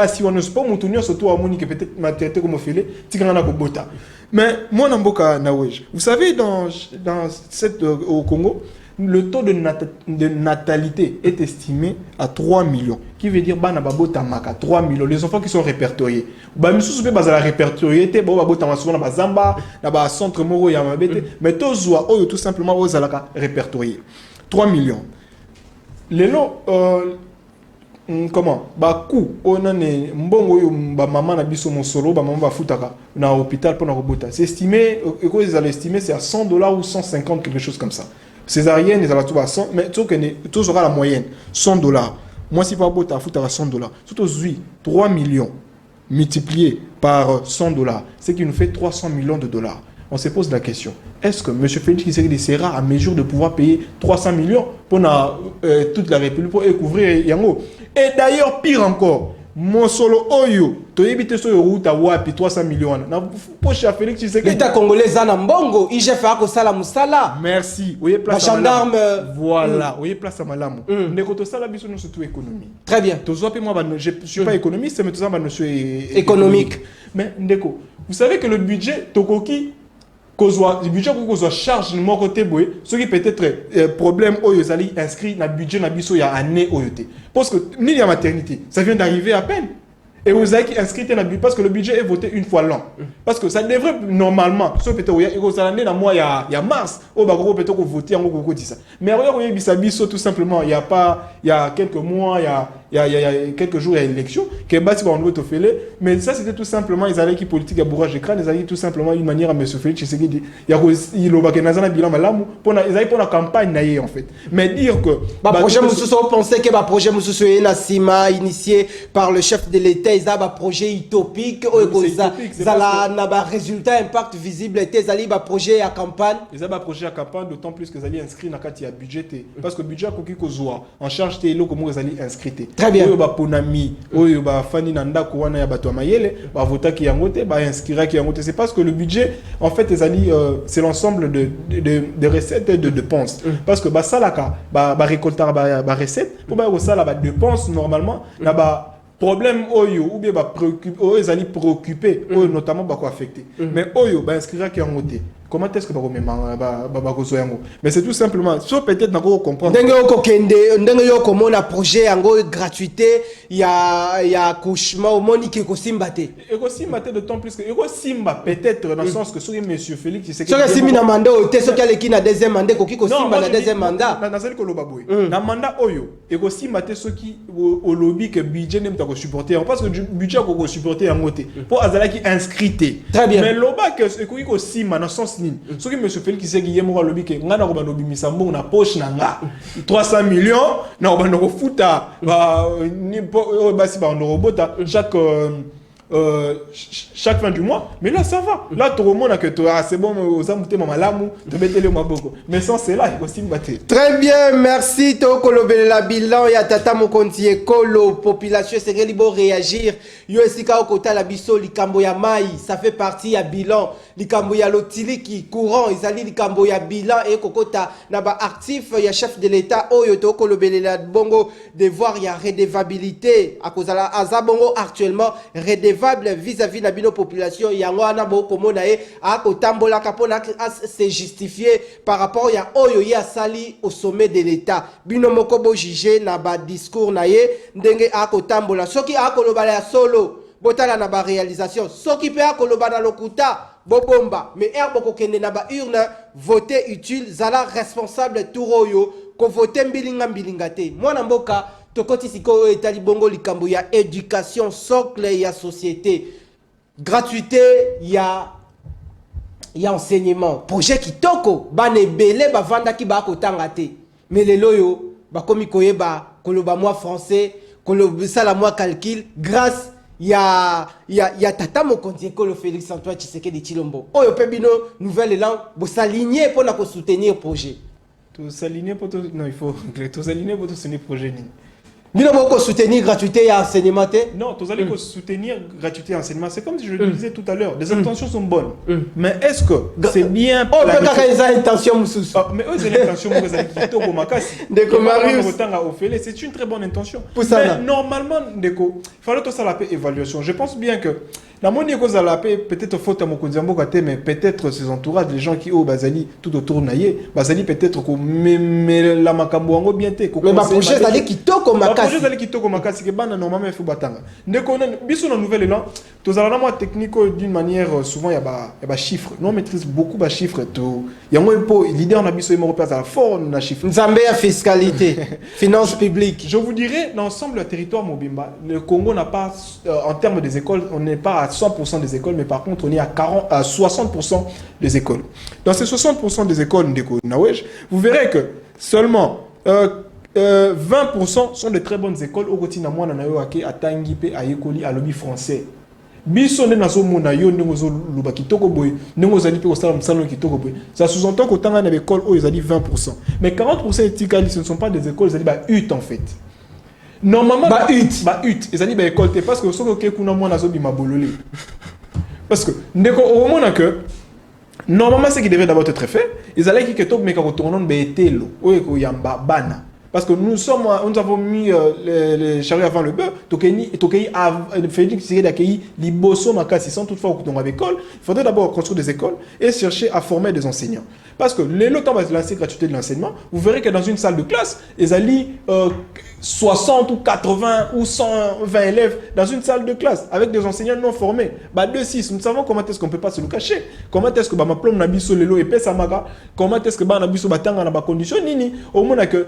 si on ne se peut pas, surtout à Monique, peut-être maternité comme filet, Tigrana Kobota. Mais moi, Namboka Nawej, vous savez, au Congo, le taux de natalité est estimé à 3 millions. Qui veut dire que 3 millions. Les enfants qui sont répertoriés. Répertoriés, centre moro mais tout simplement répertoriés. 3 millions. Les lots, comment coût on a mbongo maman na biso mon solo maman va futaka na hôpital pour na robota. C'est estimé, ils allaient estimer c'est à $100 ou 150 quelque chose comme ça. Césarienne, ils allaient à 100, mais tout sera la moyenne, $100. Moi, si pas beau, tu as foutu à $100. Surtout, 3 millions multipliés par $100, ce qui nous fait 300 millions de dollars. On se pose la question, est-ce que M. Félix Tshisekedi sera à mesure de pouvoir payer 300 millions pour toute la République pour couvrir Yango? Et d'ailleurs, pire encore, mon solo oyo to yebite so yo ruta wapi 300 millions na poche ya Félix Tshisekedi l'État congolais zana mbongo IGF a ko sala musala merci oye place gendarme voilà oye place à malamu ndeko to sala biso no surtout économie très bien to zo pe moi je suis pas économiste mais to ça ba notion économique mais ndeko vous savez que le budget tokoki le budget qu'on soit charge de mon côté ce qui peut être problème où ils allaient inscrit dans le budget na biso il y a année oyoté parce que ni la maternité ça vient d'arriver à peine et vous avez inscrit dans le budget parce que le budget est voté une fois l'an parce que ça devrait normalement ce peut-être il y a mois il y a mars au bagoro peut-être voter en gros dit ça mais regarde il y a biso tout simplement il y a quelques mois il y a quelques jours, il y a l'élection, qui est bâti par un autre félé, mais ça c'était tout simplement, ils allaient qui politique à bourrage de crâne, ils allaient tout simplement une manière à M. Félix Tshisekedi, il y a il a bilan malamu, ils allaient pour la campagne naïe en fait. Mais dire que. Projet Moussoussou, on pensait que le projet Moussoussou est Nassima, initié par le chef de l'État, ils ont un projet utopique, ça a un résultat, impact visible, ils ont un projet à campagne. Ils ont un projet à campagne, d'autant plus qu'ils allaient inscrire dans le cadre budget, parce que le budget, en charge, c'est là comment ils allaient inscrire. Très bien. Oyo ba ponami, oyo ba fani nanda kuwana ya bato mayele, ba vota ki yangote, ba inscrira ki yangote. C'est parce que le budget, en fait, c'est l'ensemble de recettes et de dépenses. Parce que ba salaka, ba récolter ba recettes, pour ba sala ba dépenses normalement, na ba problème oyo ou bien ba préoccupé, oyo zali préoccupé, oyo notamment ba ko affecté. Mais oyo ba inscrira ki yangote. Comment est-ce que mais c'est tout simplement, sauf peut-être qu'on comprendre. Ndenge yo comme un projet en gratuité, il y a accouchement au monde qui est simbate. Et d'autant plus que simba peut-être dans le sens que sur monsieur Félix il sait que si mina mandat o te so qui qui na deuxième mandat ko kiko simba na deuxième mandat. Na zali ko loba boy. Na mandat oyo et ko simba te ceux qui au lobby que budget n'aime pas supporter parce que budget ko supporter en côté pour azala qui inscrité. Très bien. Mais loba que ko simba dans sens ce que M. Félix sait qu'il y a un lobby qui a na poche na 300 millions na ba futa chaque fin du mois mais là ça va là tout le monde a que c'est bon mais sans cela il faut aussi battre. Très bien, merci Tokolo la bilan ya tata mokonzi ekolo population c'est libo réagir yo esika okota la biso likambo ya mai ça fait partie ya bilan likambo ya lotiliki courant ezali likambo ya bilan et kokota na ba actif ya chef de l'état oyo Tokolo la bongo devoir ya redevabilité akozala azabongo actuellement redevable vis-à-vis de la population yango ana boko mona e akotambola kapona se justifier par rapport ya oyo ya sali au sommet de l'état bino moko bo juger na ba discours na ye ndenge akotambola soki akoloba ya solo botala na ba réalisation soki pe akoloba na lokuta bobomba mais boko kende na ba urne voter utile zala responsable turoyo ko voter mbilinga te mwana mboka tokoti siko etali bongo likambo ya éducation socle ya société gratuité ya enseignement projet kitoko bane belé bavanda ki ba kotanga te mais lelo yo bakomi koyeba koloba moi français koloba sala moi calcul grâce ya tata mokonzi ekolo Félix Antoine Tshisekedi Tshilombo oyo pe bino nouvelle élan bo s'aligner pour na ko soutenir projet tout s'aligner pour tout non il faut tout s'aligner pour tout soutenir projet ni. Nous avons soutenir gratuité et enseignement. Non, vous allez soutenir gratuité et enseignement. C'est comme je le disais tout à l'heure. Les intentions sont bonnes. Mais est-ce que c'est bien. Oh, mais quand ils ont intention, mais eux, ils ont l'intention, vous allez quitter au Makassi. C'est une très bonne intention. Mais normalement, il fallait tout ça la paix évaluation. Je pense bien que. La monnaie cause à la paix, peut-être faute à mon mais peut-être ses entourages, les gens qui ont Bazali tout autour naïe, Bazali peut-être qu'on met la macambo bien té. Mais ma projet d'aller qui toque au Makassi. Ma projet d'aller qui toque au Makassi, que normalement il faut battre. Dès qu'on a biso dans nouvelle élan, tous allons moi technique d'une manière souvent il y a chiffres. Nous on maîtrise beaucoup de chiffres. Il y a moins l'idée on a biso européen à la forme na chiffres. Nzambé à fiscalité, finances publiques. Je vous dirais dans l'ensemble du territoire Mobimba, le Congo n'a pas en termes des écoles, on n'est pas à 100% des écoles, mais par contre, on est à 60% des écoles. Dans ces 60% des écoles, vous verrez que seulement 20% sont de très bonnes écoles. Au quotidien, à Tangipe, à Yekoli, à lobby français. Ça sous-entend qu'autant dans l'école, ils ont dit 20%. Mais 40% de ce ne sont pas des écoles, ils ont dit UT en fait. Normalement, ils ont dit école parce que ce que kuna mwana zobi mabololé. Parce que au moment que normalement ce qui devait d'abord être fait, ils allaient qui que top mais quand on tourne betelo, o yamba bana. Parce que nous avons mis les charrues avant le bœuf. Félix Tshisekedi a accueilli Liboso Makasi sans toutefois qu'on avait école. Il faudrait d'abord construire des écoles et chercher à former des enseignants. Parce que le temps va se lancer gratuité de l'enseignement. Vous verrez que dans une salle de classe, ils allaient 60 ou 80 ou 120 élèves dans une salle de classe avec des enseignants non formés. 2-6, nous savons comment est-ce qu'on ne peut pas se le cacher. Comment est-ce que ma plombe n'a biso lelo et pesa maga. Comment est-ce que na biso batanga na ba condition nini. Au moins que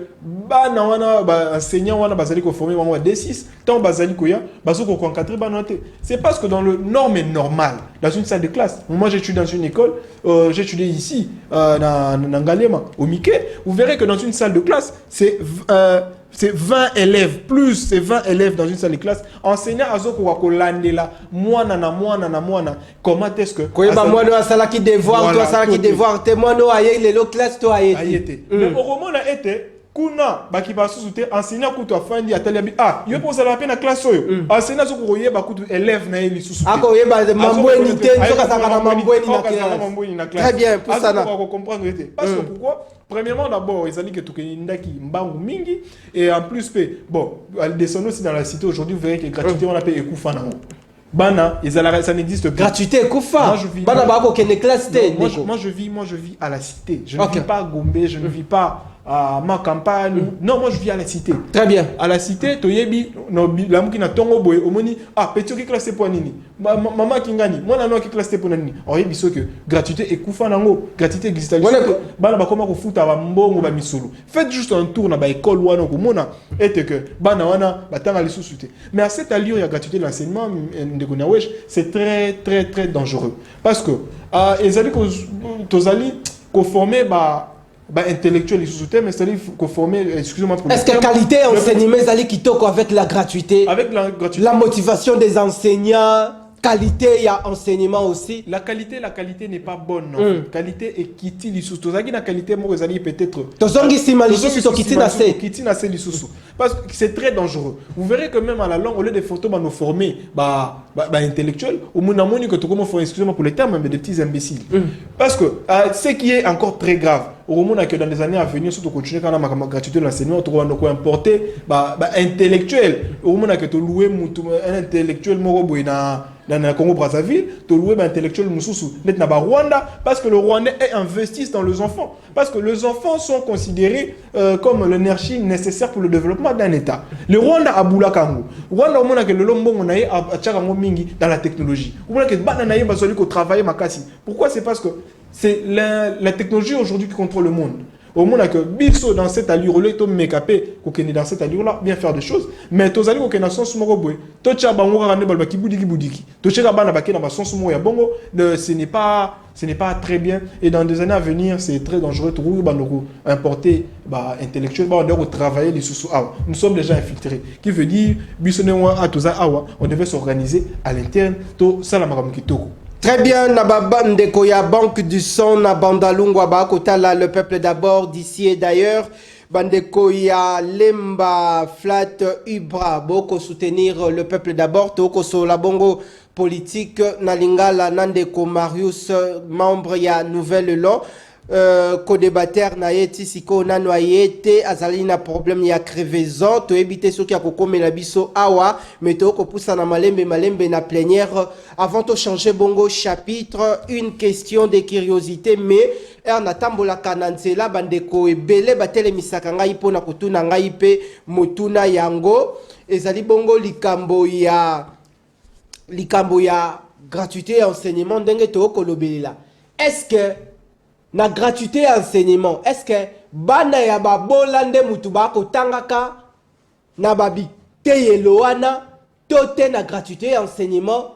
na wana enseignant wana bazali ko former bango 2-6 tant bazali ko ya baso ko encadrer ba noté. C'est parce que dans le norme est normal dans une salle de classe. Moi j'étudie dans une école, j'ai étudié ici na Ngalema au Mickey. Vous verrez que dans une salle de classe, c'est 20 élèves, plus c'est 20 élèves dans une salle de classe. Enseignant à Zoko Wakolandela, moana. Comment est-ce que. Koyeba moano a salaki devoir, toi salaki devoir, te moano aye lelo classe toi aye. Mais au roman a été. Kuna baki ba sous-souté enseignant kutu afandi atali yo pour ça la peine na classe oyo enseignant zo ko yeba kutu élève na eli sous-souté ako yeba mambweni te nzoka saka na mambweni na classe. Très bien pour ça na ko comprendre été parce que pourquoi premièrement d'abord ils allaient que tout ndaki mbangu mingi et en plus bon descendons aussi dans la cité aujourd'hui vous verrez que gratuité on appelle ekufa nango bana ça n'existe plus gratuité ekufa bana ba ko kene classe te moi je vis à la cité je ne vis pas à Gombe je ne vis pas à ma campagne. Non, moi je vis à la cité. Très bien. À la cité, toyebi no la mukina tongo boy omoni petit qui classe pour nini. Maman qui gagne. Moi na qui classe pour nini. Oyebi so que gratuité et kufa nango, gratuité existe. Bana ba comment ko futa ba mbongo ba misolo. Faites juste un tour na ba école wana ko mona et que bana wana batanga les sous-souté. Mais à cette allure il y a gratuité de l'enseignement ndeko na wesh, c'est très dangereux parce que ezali ko tozali ko former intellectuel sous-souté, mais c'est-à-dire qu'il faut former, excusez-moi pour est-ce que qualité enseignement est kitoko avec la gratuité? Avec la gratuité. La motivation des enseignants, qualité, il y a enseignement aussi. La qualité n'est pas bonne. Non. Qualité est kiti lisusu. Tozaki na qualité mo ezali peut-être. Tozongi sima lisusu to kiti na se. Kiti na se lisusu. Parce que c'est très dangereux. Vous verrez que même à la langue, au lieu des photos nous former intellectuels, au moins moni que comment faut excusez-moi pour les termes mais des petits imbéciles. Parce que ce qui est encore très grave, au moment que dans les années à venir surtout continuer quand on a gratuité de l'enseignement, on doit importer intellectuel. Au moment que tu louer un intellectuel morobo dans le Congo Brazzaville, tu louer un intellectuel mususu net na Rwanda parce que le Rwandais investissent dans les enfants parce que les enfants sont considérés comme l'énergie nécessaire pour le développement d'un État. Le Rwanda a boula kango. Rwanda au moment que le lombongo naie a tcharango mingi dans la technologie. Au moment que bana naie bazoli ko travailler makasi. Pourquoi? C'est parce que c'est la technologie aujourd'hui qui contrôle le monde. Au monde que biso dans cette allure là to mekapé ko keni dans cette allure là bien faire des choses mais to zali ko kena sens moko boy to tcha bango rande balba kibudiki to cheka bana bakena ba sens moko ya bongo ce n'est pas très bien et dans des années à venir c'est très dangereux to banoko importer intellectuel on doit travailler les sous nous sommes déjà infiltrés qui veut dire biso ne wa atoza awa on devait s'organiser à l'interne to sala makambo kitoko. Très bien, Nababandeko ya Banque du Son, Nabandalungwa Bakotala, le peuple d'abord, d'ici et d'ailleurs. Bandeko ya Lemba, Flat, Ubra, Boko soutenir le peuple d'abord, Toko Solabongo politique, Nalingala, Nandeko Marius, membre ya Nouvelle Law. Co-débatteur na yeti siko na noyete azali na problème ya crevaison to éviter ceux qui a kokomela biso awa mais to ko poussa na malembe na plénière avant de changer bongo chapitre une question de curiosité mais na tambola kananzela bandeko ebele batele misaka ngai pona kotuna ngai pe motuna yango ezali bongo likambo ya gratuité enseignement ndenge to kolobelela est-ce que na gratuité enseignement est-ce que bana ya babolande mutu bako tangaka na babi teyeloana tote na gratuité enseignement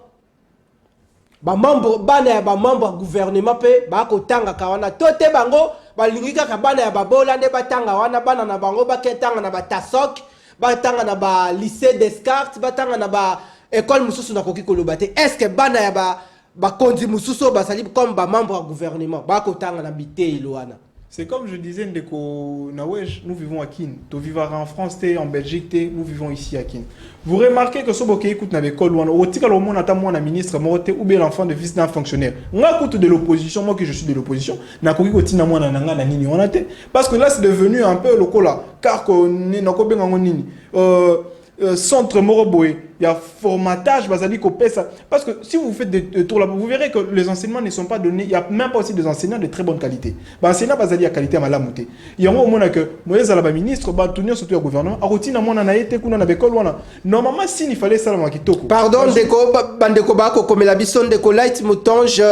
bana ya membre gouvernement pe bako tangaka wana tote bango balingika ka bana ya babolande batanga wana bana na bango baketanga na batasok batanga na ba lycée Descartes batanga na ba école mususu na koki kolobate est-ce que bana ya bakondi mususu basali comme membre du gouvernement bakotanga na bité iloana C'est comme je disais, Ndeko Nawej, nous vivons à Kin. Tu vivras en France, en Belgique, nous vivons ici à Kin. Vous remarquez que ce qui écoute dans l'école, ou un ministre, ou bien l'enfant de fils d'un fonctionnaire. Moi, écoute de l'opposition, moi que je suis de l'opposition, parce que là, c'est devenu un peu le cola. Car centre Moroboé, il y a formatage, parce que si vous faites des tours là, vous verrez que les enseignements ne sont pas donnés, il n'y a même pas aussi des enseignants de très bonne qualité. Enseignants basali à qualité à malamouté. Il y a un moment que Moïse Alaba ministre, tenir surtout au gouvernement, à routine à mon anaïté, qu'on a l'école, normalement, s'il fallait ça, pardon, Bandeko Bako, comme la bison de Light Moutonge,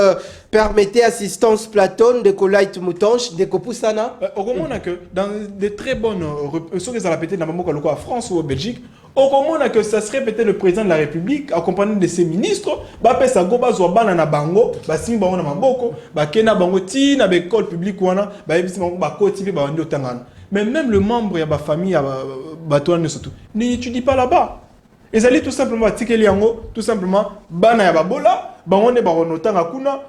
permettez assistance Platon, de Light Moutonge, de Poussana. Au moment que dans des très bonnes, ceux qui ont pété dans la France ou en Belgique, au moment que ça serait peut-être le président de la République accompagné de ses ministres, pesa go bazwa bana na bango, basimi bango na maboko, kena bango ti na école publique wana, yebisi bango koti pe bandi otangana. Mais même le membre ya ba famille batouane surtout, n'étudie pas là-bas. Ils allaient tout simplement tikeli yango, tout simplement bana ya babola, bango ne baronotanga kuna.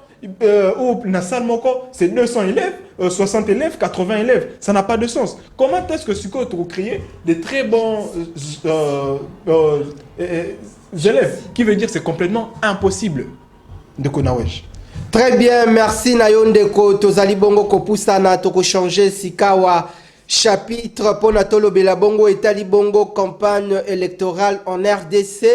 Ou na salle moko, c'est 200 élèves, 60 élèves, 80 élèves. Ça n'a pas de sens. Comment est-ce que tu peux créer des très bons élèves? Qui veut dire que c'est complètement impossible de Konawesh. Très bien, merci Nayondeko. Tozali bongo kopusana toko changer sikawa chapitre pour Natolo Belabongo et Talibongo campagne électorale en RDC.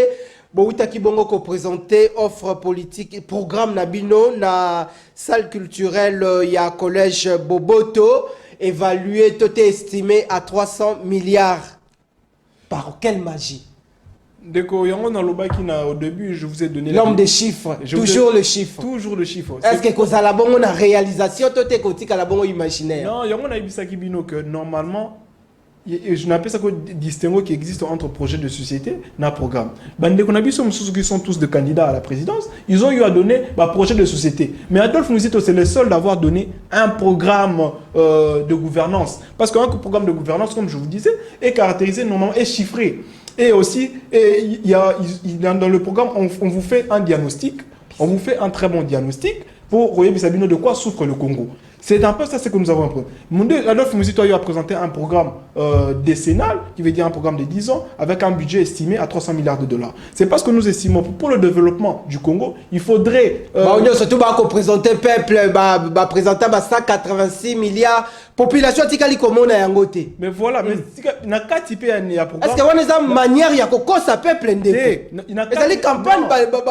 Boutaki Bongo ko présenté offre politique programme Nabino na salle culturelle ya collège Boboto évalué toté estimé à 300 milliards. Par quelle magie? Deko yango na lobaki na au début je vous ai donné l'homme des chiffres, toujours le chiffre. Toujours le chiffre. Est-ce que ça la bongo na réalisation toté kotika la bongo imaginaire? Non, yango na ibisaki bino que normalement je n'appelle ça que distinguo qui existe entre projet de société et programme. Bande Konabiso qui sont tous des candidats à la présidence, ils ont eu à donner un projet de société. Mais Adolphe Mouzito, c'est le seul d'avoir donné un programme de gouvernance. Parce qu'un programme de gouvernance, comme je vous disais, est caractérisé normalement, est chiffré. Et aussi, dans le programme, on vous fait un diagnostic, on vous fait un très bon diagnostic pour voyez Bisabino de quoi souffre le Congo. C'est un peu ça ce que nous avons appris. Adolphe Mouzito a présenté un programme décennal, qui veut dire un programme de 10 ans, avec un budget estimé à 300 milliards de dollars. C'est parce que nous estimons pour le développement du Congo, il faudrait... surtout présenter peuple, présenter 186 milliards, population tikali komona yangote. Mais voilà, mais na katipe ya programme. Est-ce que on a une manière ya kokosa peuple ndeko? Ezali campagne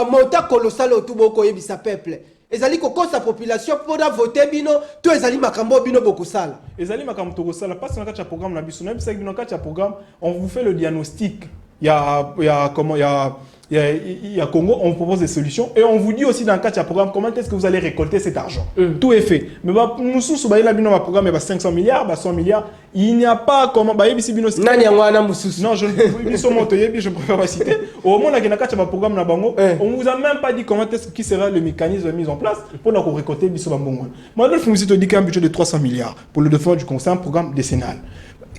monta colossal otuboko yebisa peuple. Ezali kokosa population pour voter bino, tout ezali makambo bino bokusala. Ezali makambo tokosala parce que na programme na biso na bisa bino kati programme, on vous fait le diagnostic. Il y a Congo, on vous propose des solutions et on vous dit aussi dans le cadre de programme comment est-ce que vous allez récolter cet argent. Tout est fait. Mais nous sommes un programme 500 milliards, 100 milliards. Il n'y a pas comment. Non, je ne préfère pas citer. Au moment où on a programme, on ne vous a même pas dit comment est-ce qui sera le mécanisme mis en place pour récolter le Bissobambongo. Moi, je vous ai dit qu'un budget de 300 milliards pour le développement du Conseil, un programme décennal.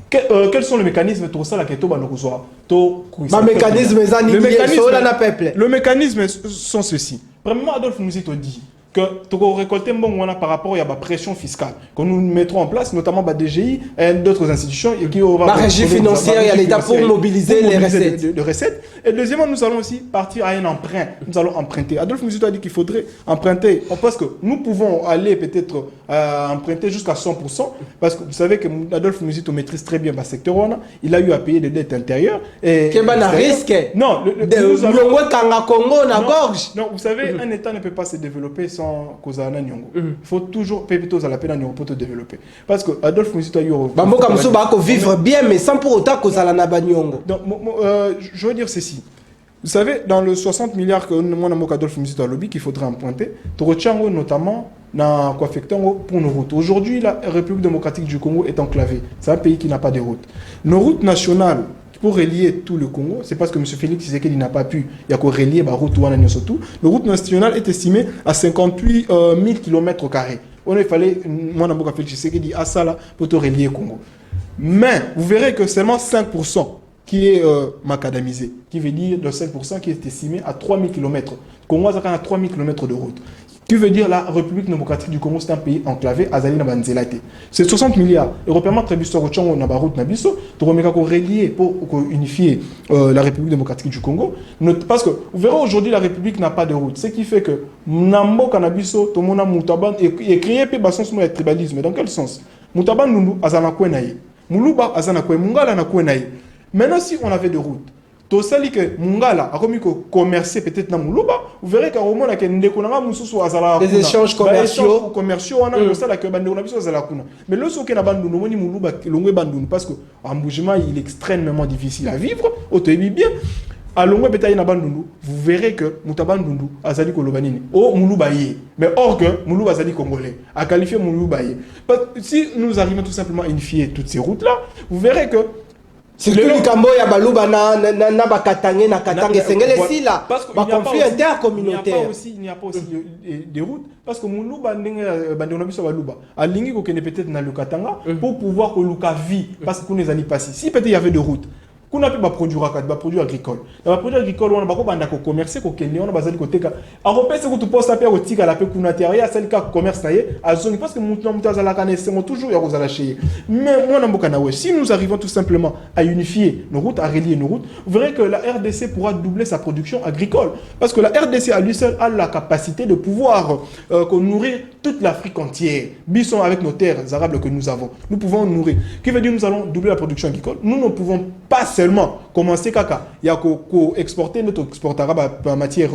Quels sont les mécanismes pour ça le mécanisme sont ceux-ci. Premièrement, Adolphe nous dit que tu récolter par rapport à la pression fiscale que nous mettrons en place, notamment DGI et d'autres institutions qui aura la régie financière et l'État pour mobiliser les recettes. Et deuxièmement, nous allons aussi partir à un emprunt. Nous allons emprunter. Adolphe Mouzito a dit qu'il faudrait emprunter parce que nous pouvons aller peut-être emprunter jusqu'à 100% parce que vous savez que Adolphe Mouzito maîtrise très bien le secteur. Il a eu à payer des dettes intérieures. Quel risque? Non, non, vous savez, un État ne peut pas se développer sans Kozana Nyongo. Il faut toujours pépitos à la peine pour te développer. Parce que Adolphe Mouzito a eu vivre bien, mais sans pour autant Kozala Nyongo. Donc, je veux dire ceci. Vous savez, dans le 60 milliards que moi, Adolphe Mouzito a lobby qu'il faudrait emprunter, Torochango notamment, pour nos routes. Aujourd'hui, la République démocratique du Congo est enclavée. C'est un pays qui n'a pas de routes. Nos routes nationales, pour relier tout le Congo, c'est parce que M. Félix Tshisekedi n'a pas pu, il y a qu'à relier la route Ouana surtout. La route nationale est estimée à 58 000 km². On a fallu, moi, Félix Tshisekedi à ça là pour te relier le Congo. Mais vous verrez que seulement 5% qui est macadamisé, qui veut dire de 5% qui est estimé à 3 000 km. Le Congo a 3 000 km de route. Qui veut dire la République démocratique du Congo, c'est un pays enclavé, Azali na banzelate. C'est 60 milliards. Européennement, très bien, on a route na biso, pour relier, pour unifier la République démocratique du Congo. Parce que vous verrez aujourd'hui, la République n'a pas de route. Ce qui fait que Nambo Kanabiso, tout le monde a Moutaban, et créé le tribalisme. Dans quel sens? Moutaban Nundu, Azana Kwenaye. Muluba, Azana Kwe, Mungala na Kwenaye. Maintenant, si on avait de route, tout ça, que Mungala a commis commercer peut-être dans Muluba, vous verrez qu'à Roman, il y a des échanges commerciaux. Mais le souk na bandu nomoni Muluba longwe bandu parce que en mouvement il est extrêmement difficile à vivre. Auto-ébi bien. À longwe betaille na bandu, vous verrez que Mutabandundu azali kolobanini. Oh Muluba yé. Mais or que Muluba azali congolais. A qualifié Muluba yé. Si nous arrivons tout simplement à unifier toutes ces routes là, vous verrez que surtout le Cambo ya baluba na bakatange na katange sengele si là ba conflit intercommunautaire. Il n'y a pas aussi des routes parce que Muluba ndenge bandona biso baluba alingi ko kene peut-être na le katanga pour pouvoir ko luka vie parce que nous allons passer. Si peut-être il y avait des routes qu'on a pu produire agricole. Dans produit agricole, on a beaucoup de commerce, on a basé côté ka. En repère, c'est que tu poses la paix au tika la paix qu'on a terre, c'est le cas commerce naie. À zone parce que mon à la canne, c'est toujours y a aux alaché. Mais moi, on si nous arrivons tout simplement à unifier nos routes, à relier nos routes, vous verrez que la RDC pourra doubler sa production agricole. Parce que la RDC à lui seul a la capacité de pouvoir nourrir toute l'Afrique entière. Bisson avec nos terres arables que nous avons, nous pouvons nourrir. Qui veut dire nous allons doubler la production agricole. Nous ne pouvons pas seulement commencer kaka il y a qu'au exporter notre exportera en matière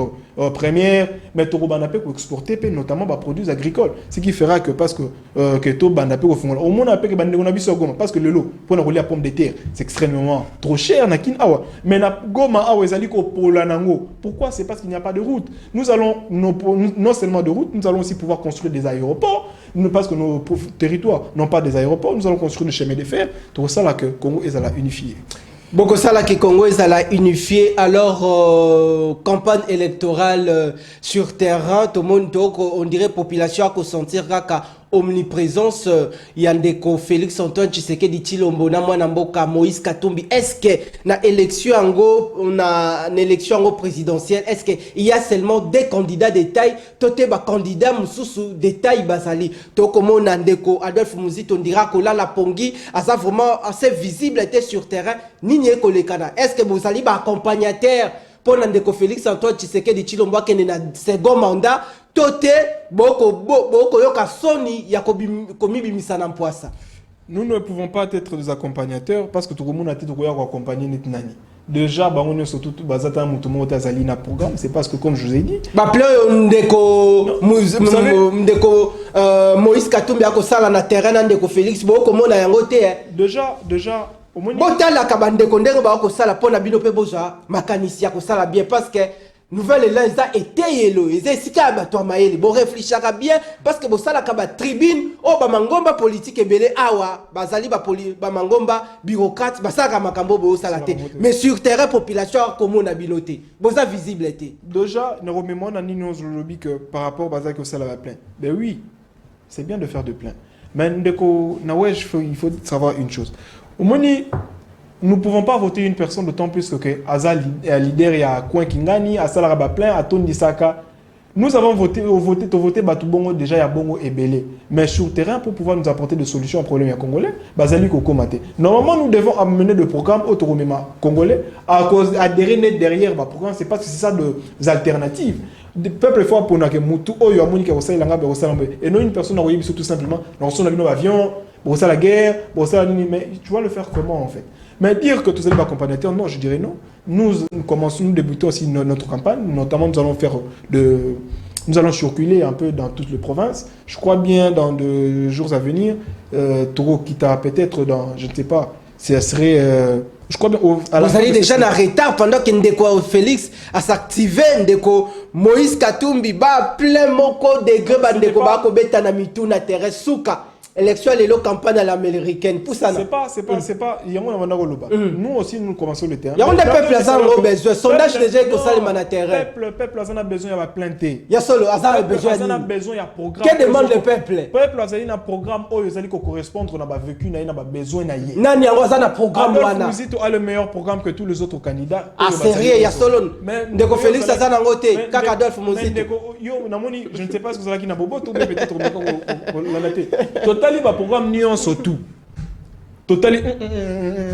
première mais tout banapé pour exporter notamment par produits agricoles ce qui fera que parce que tout banapé au fond au moins appelle que bande on a biso goma parce que le lot pour rouler la pomme de terre c'est extrêmement trop cher na kin awa mais na goma awa ezali ko polanango pourquoi c'est parce qu'il n'y a pas de route nous allons non seulement de route nous allons aussi pouvoir construire des aéroports parce que nos territoires n'ont pas des aéroports nous allons construire des chemins de fer tout ça là que Congo est à la unifier. Beaucoup ça là que Congo est à la unifier alors campagne électorale sur terrain tout le monde donc on dirait population à sentir qu'à omniprésence Yandeko Félix Antoine Tshisekedi Tshilombo na mwana mboka Moïse Katumbi est-ce que na élection ango on a une élection ango présidentielle est-ce que il y a seulement des candidats de taille toté ba candidat mususu de taille basali to comme on Ndeko Adolphe Muzito on dira que là la Pongi ça vraiment assez visible était sur terrain nini kolekana est-ce que vous allez ba accompagnateur pour Ndeko Félix Antoine Tshisekedi Tshilombo qui est na second mandat toté boko yoka soni ya komibimisa na mpwasa. Nous ne pouvons pas être des accompagnateurs parce que tout le monde a été accompagné nani. Déjà on est surtout bazata mutumo tazali na programme c'est parce que comme je vous ai dit ba pleo ndeko Moïse Katumbi ako sala na terrain ndeko Félix boko mona yango te déjà botala ka bandeko ndeko ba ko sala pona bino pe boza makanisi ya ko sala bien parce que nouvelle élan ça était yelo ils esika ba to maeli bo réfléchir bien parce que bo sala ka ba tribune o ba mangomba politique ebele awa bazali ba mangomba bureaucrate ba sala makambo bo sala te mais sur terrain population comme on a biloté boza visible était déjà ne remémore na nino lobby que par rapport bazali ko sala ba plein ben oui c'est bien de faire de plein mais ndeko na ouais il faut savoir une chose au moni nous ne pouvons pas voter une personne d'autant plus que Azal leader et à Coin Kingani, à Salaraba plein, à Tony Saka. Nous avons voté Batubongo déjà, il y a Bongo et Belé. Mais sur le terrain, pour pouvoir nous apporter des solutions aux problèmes congolais, Bazali Kokomate. Normalement, nous devons amener le programme Autoromema congolais à adhérer net derrière le programme. C'est parce que c'est ça des alternatives. Le peuple est fort pour nous que Moutou, Oyo, Amonika, Osaïlanga, et non une personne a envoyé tout simplement dans son avion, pour ça la guerre, pour ça mais tu vas le faire comment en fait? Mais dire que tous les accompagnateurs, non, je dirais non. Nous débutons aussi notre campagne, notamment nous allons circuler un peu dans toutes les provinces. Je crois bien dans les jours à venir, Toro Kita peut-être dans, je ne sais pas, ça serait... je crois bien vous allez déjà en retard pendant que Ndeko Félix a s'activé Ndeko Moïse Katumbi ba plein moko degré ba Ndeko ba ko beta na mitu na terre suka élection les campagne à l'américaine pour ça. C'est pas nous aussi nous commençons le terrain. Il y a un peuple à besoin sondage déjà que ça les manatérés. Peuple a besoin il y a plainte. Il y a solo a besoin il y a programme. Quel demande le peuple? Peuple a un programme où ils allaient correspondre na ba vécu na besoin na yé. Nani a un programme wana. Vous a le meilleur programme que tous les autres candidats. Ah sérieux, il y a solo. Ndeko Félix a na ngote, kaka Adolphe Muzito. Yo namoni je ne sais pas ce que vous allez qui na bobo tout peut-être la tête. Total ba programme nuance tout. Total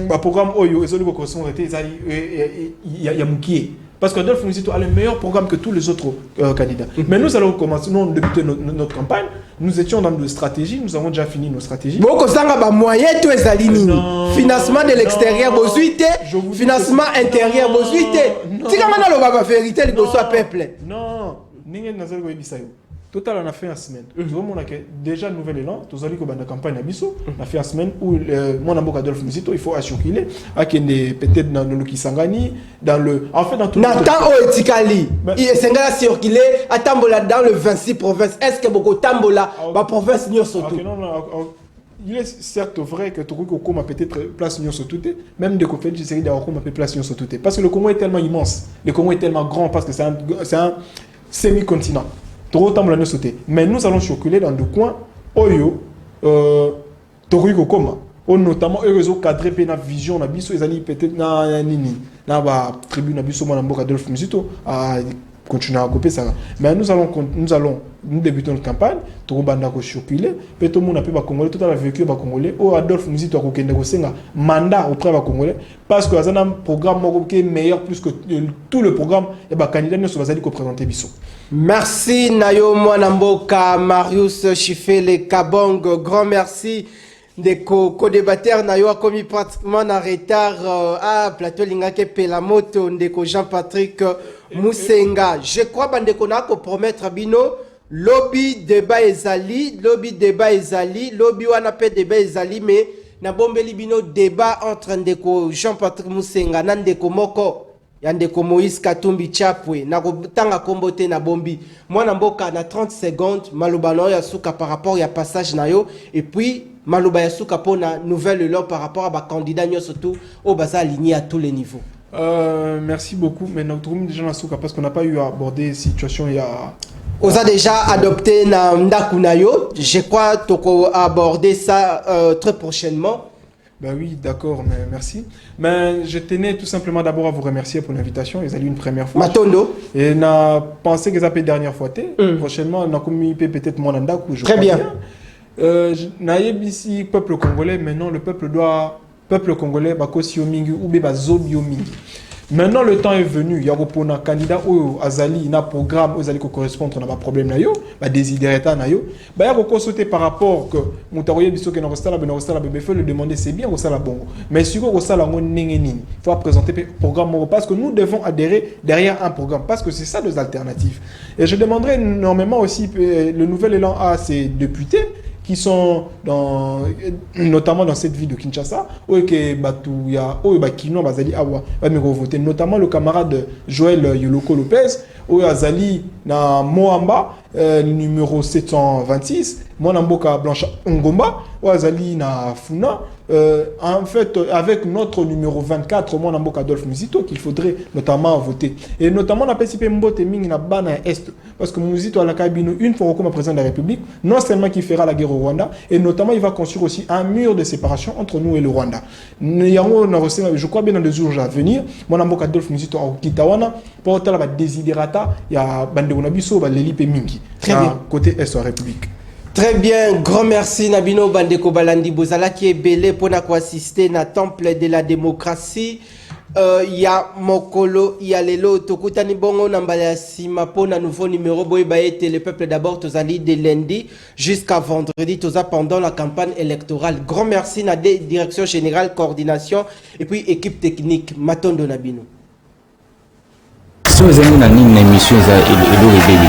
ba programme oyo ezoli ko correspondre il y a mukié. Parce que Adolphe Muzito a le meilleur programme que tous les autres candidats. Mais nous allons commencer, nous on débuté notre campagne, nous étions dans nos stratégies, nous avons déjà fini nos stratégies. Beaucoup de moyens, tous les alignés. Financement de l'extérieur, financement intérieur, si on a la vérité, il faut peuple. Non, Total, on a fait une semaine. On a déjà nouvel élan. Tous allez la campagne à Bissau. On a fait une semaine où mon amour Adolphe Muzito, il faut assurer peut-être dans le Kisangani, dans le. En fait, dans tout. Nathan Oetikali, il est circulé à Tambola dans le 26 provinces. Est-ce que beaucoup Tambola, ma province n'y a surtout? Il est certes vrai que Toruko a peut-être place Nyon Sotoute, même de Kofed, je sais d'avoir place Nyon Sotoute. Parce que le Congo est tellement immense, le Congo est tellement grand, parce que c'est un semi-continent. Mais nous allons circuler dans le coin Oyo, Toruko Koma, notamment eux réseau cadré na vision na biso ils allaient peut-être na nini na ba tribune na biso mon mboka Adolphe Muzito à continuer à couper ça. Mais nous débutons notre campagne, tout le monde a circulé, tout le monde a pu Congolais, tout a vécu Congolais. Au Adolphe Muzito a un mandat auprès de Congolais parce que c'est un programme qui est meilleur plus que tout le programme et les candidats ne sont pas présentés Bissau. Merci Nayo Mwanamboka, Marius Chifele Kabong, grand merci. Des co-débatteurs Nayo a commis pratiquement en retard à plateau Lingake Pelamoto, Ndeko Jean-Patrick Musenga. Je crois que nous avons promettre Bino lobby débat ezali, lobby wana pe débat ezali, mais na bombeli bino débat entre Ndeko Jean-Patrick Musenga na Ndeko Moko ya Ndeko Moïse Katumbi Chapwe na tanga kombote na bombi. Moi na mboka na 30 secondes maloba no ya suka par rapport ya passage na yo et puis maloba ya suka pona nouvelle loi par rapport à ba candidat surtout au basa aligné à tous les niveaux. Merci beaucoup. Mais notre groupe déjà dans Souka parce qu'on n'a pas eu à aborder situation il y a. On a déjà adopté na Ndakunayo. Je crois qu'on a abordé ça très prochainement. Ben oui, d'accord, mais merci. Mais je tenais tout simplement d'abord à vous remercier pour l'invitation. Ils allaient une première fois. Matondo. Et on a pensé que ça peut être dernière fois. Prochainement, on a commis peut-être mon Ndaku. Très bien. Naïb ici, peuple congolais, maintenant le peuple doit. Peuple congolais, bakosi yomingi ou beba zobi yomingi. Maintenant le temps est venu. Il y a un candidat ou azali na programme aux ko correspondre na ba problème na yo, ba desiderata na yo. Ba ya ko consulter par rapport que mutaroye biso ke na restala bébé fait le demander c'est bien au sala bongo. Mais si ko sala ngo nini, il faut présenter programme parce que nous devons adhérer derrière un programme parce que c'est ça nos alternatives. Et je demanderai énormément aussi le nouvel élan à ses députés qui sont notamment dans cette ville de Kinshasa, où notamment le camarade Joël Yoloko Lopez, où Azali na Moamba, numéro 726, Mwanamboka Blancha Ngomba, où Azali na Funa, en fait, avec notre numéro 24, Mwanamboka Adolphe Muzito, qu'il faudrait notamment voter. Et notamment, on a participé Mbote Ming na Bana Est, parce que Muzito a la cabine une fois comme président de la République, non seulement qui fera la guerre au Rwanda, et notamment il va construire aussi un mur de séparation entre nous et le Rwanda. Je crois bien dans les jours à venir, Mwanamboka Adolphe Muzito a Kitawana, pour la desiderata, il y a Bandegunabiso, Lelipe Mingi, côté Est de la République. Très bien, grand merci Nabino Bandeko Balandi Bozala qui est belé pour assister na temple de la démocratie. Ya Mokolo, ya Lelo, Tokutani Bongo Nambala Sima pour un nouveau numéro Boybaete, le peuple d'abord, Tozali de lundi jusqu'à vendredi, Toza pendant la campagne électorale. Grand merci na direction générale, coordination et puis équipe technique, Matondo Nabino. Si vous avez une émission, Hello Baby.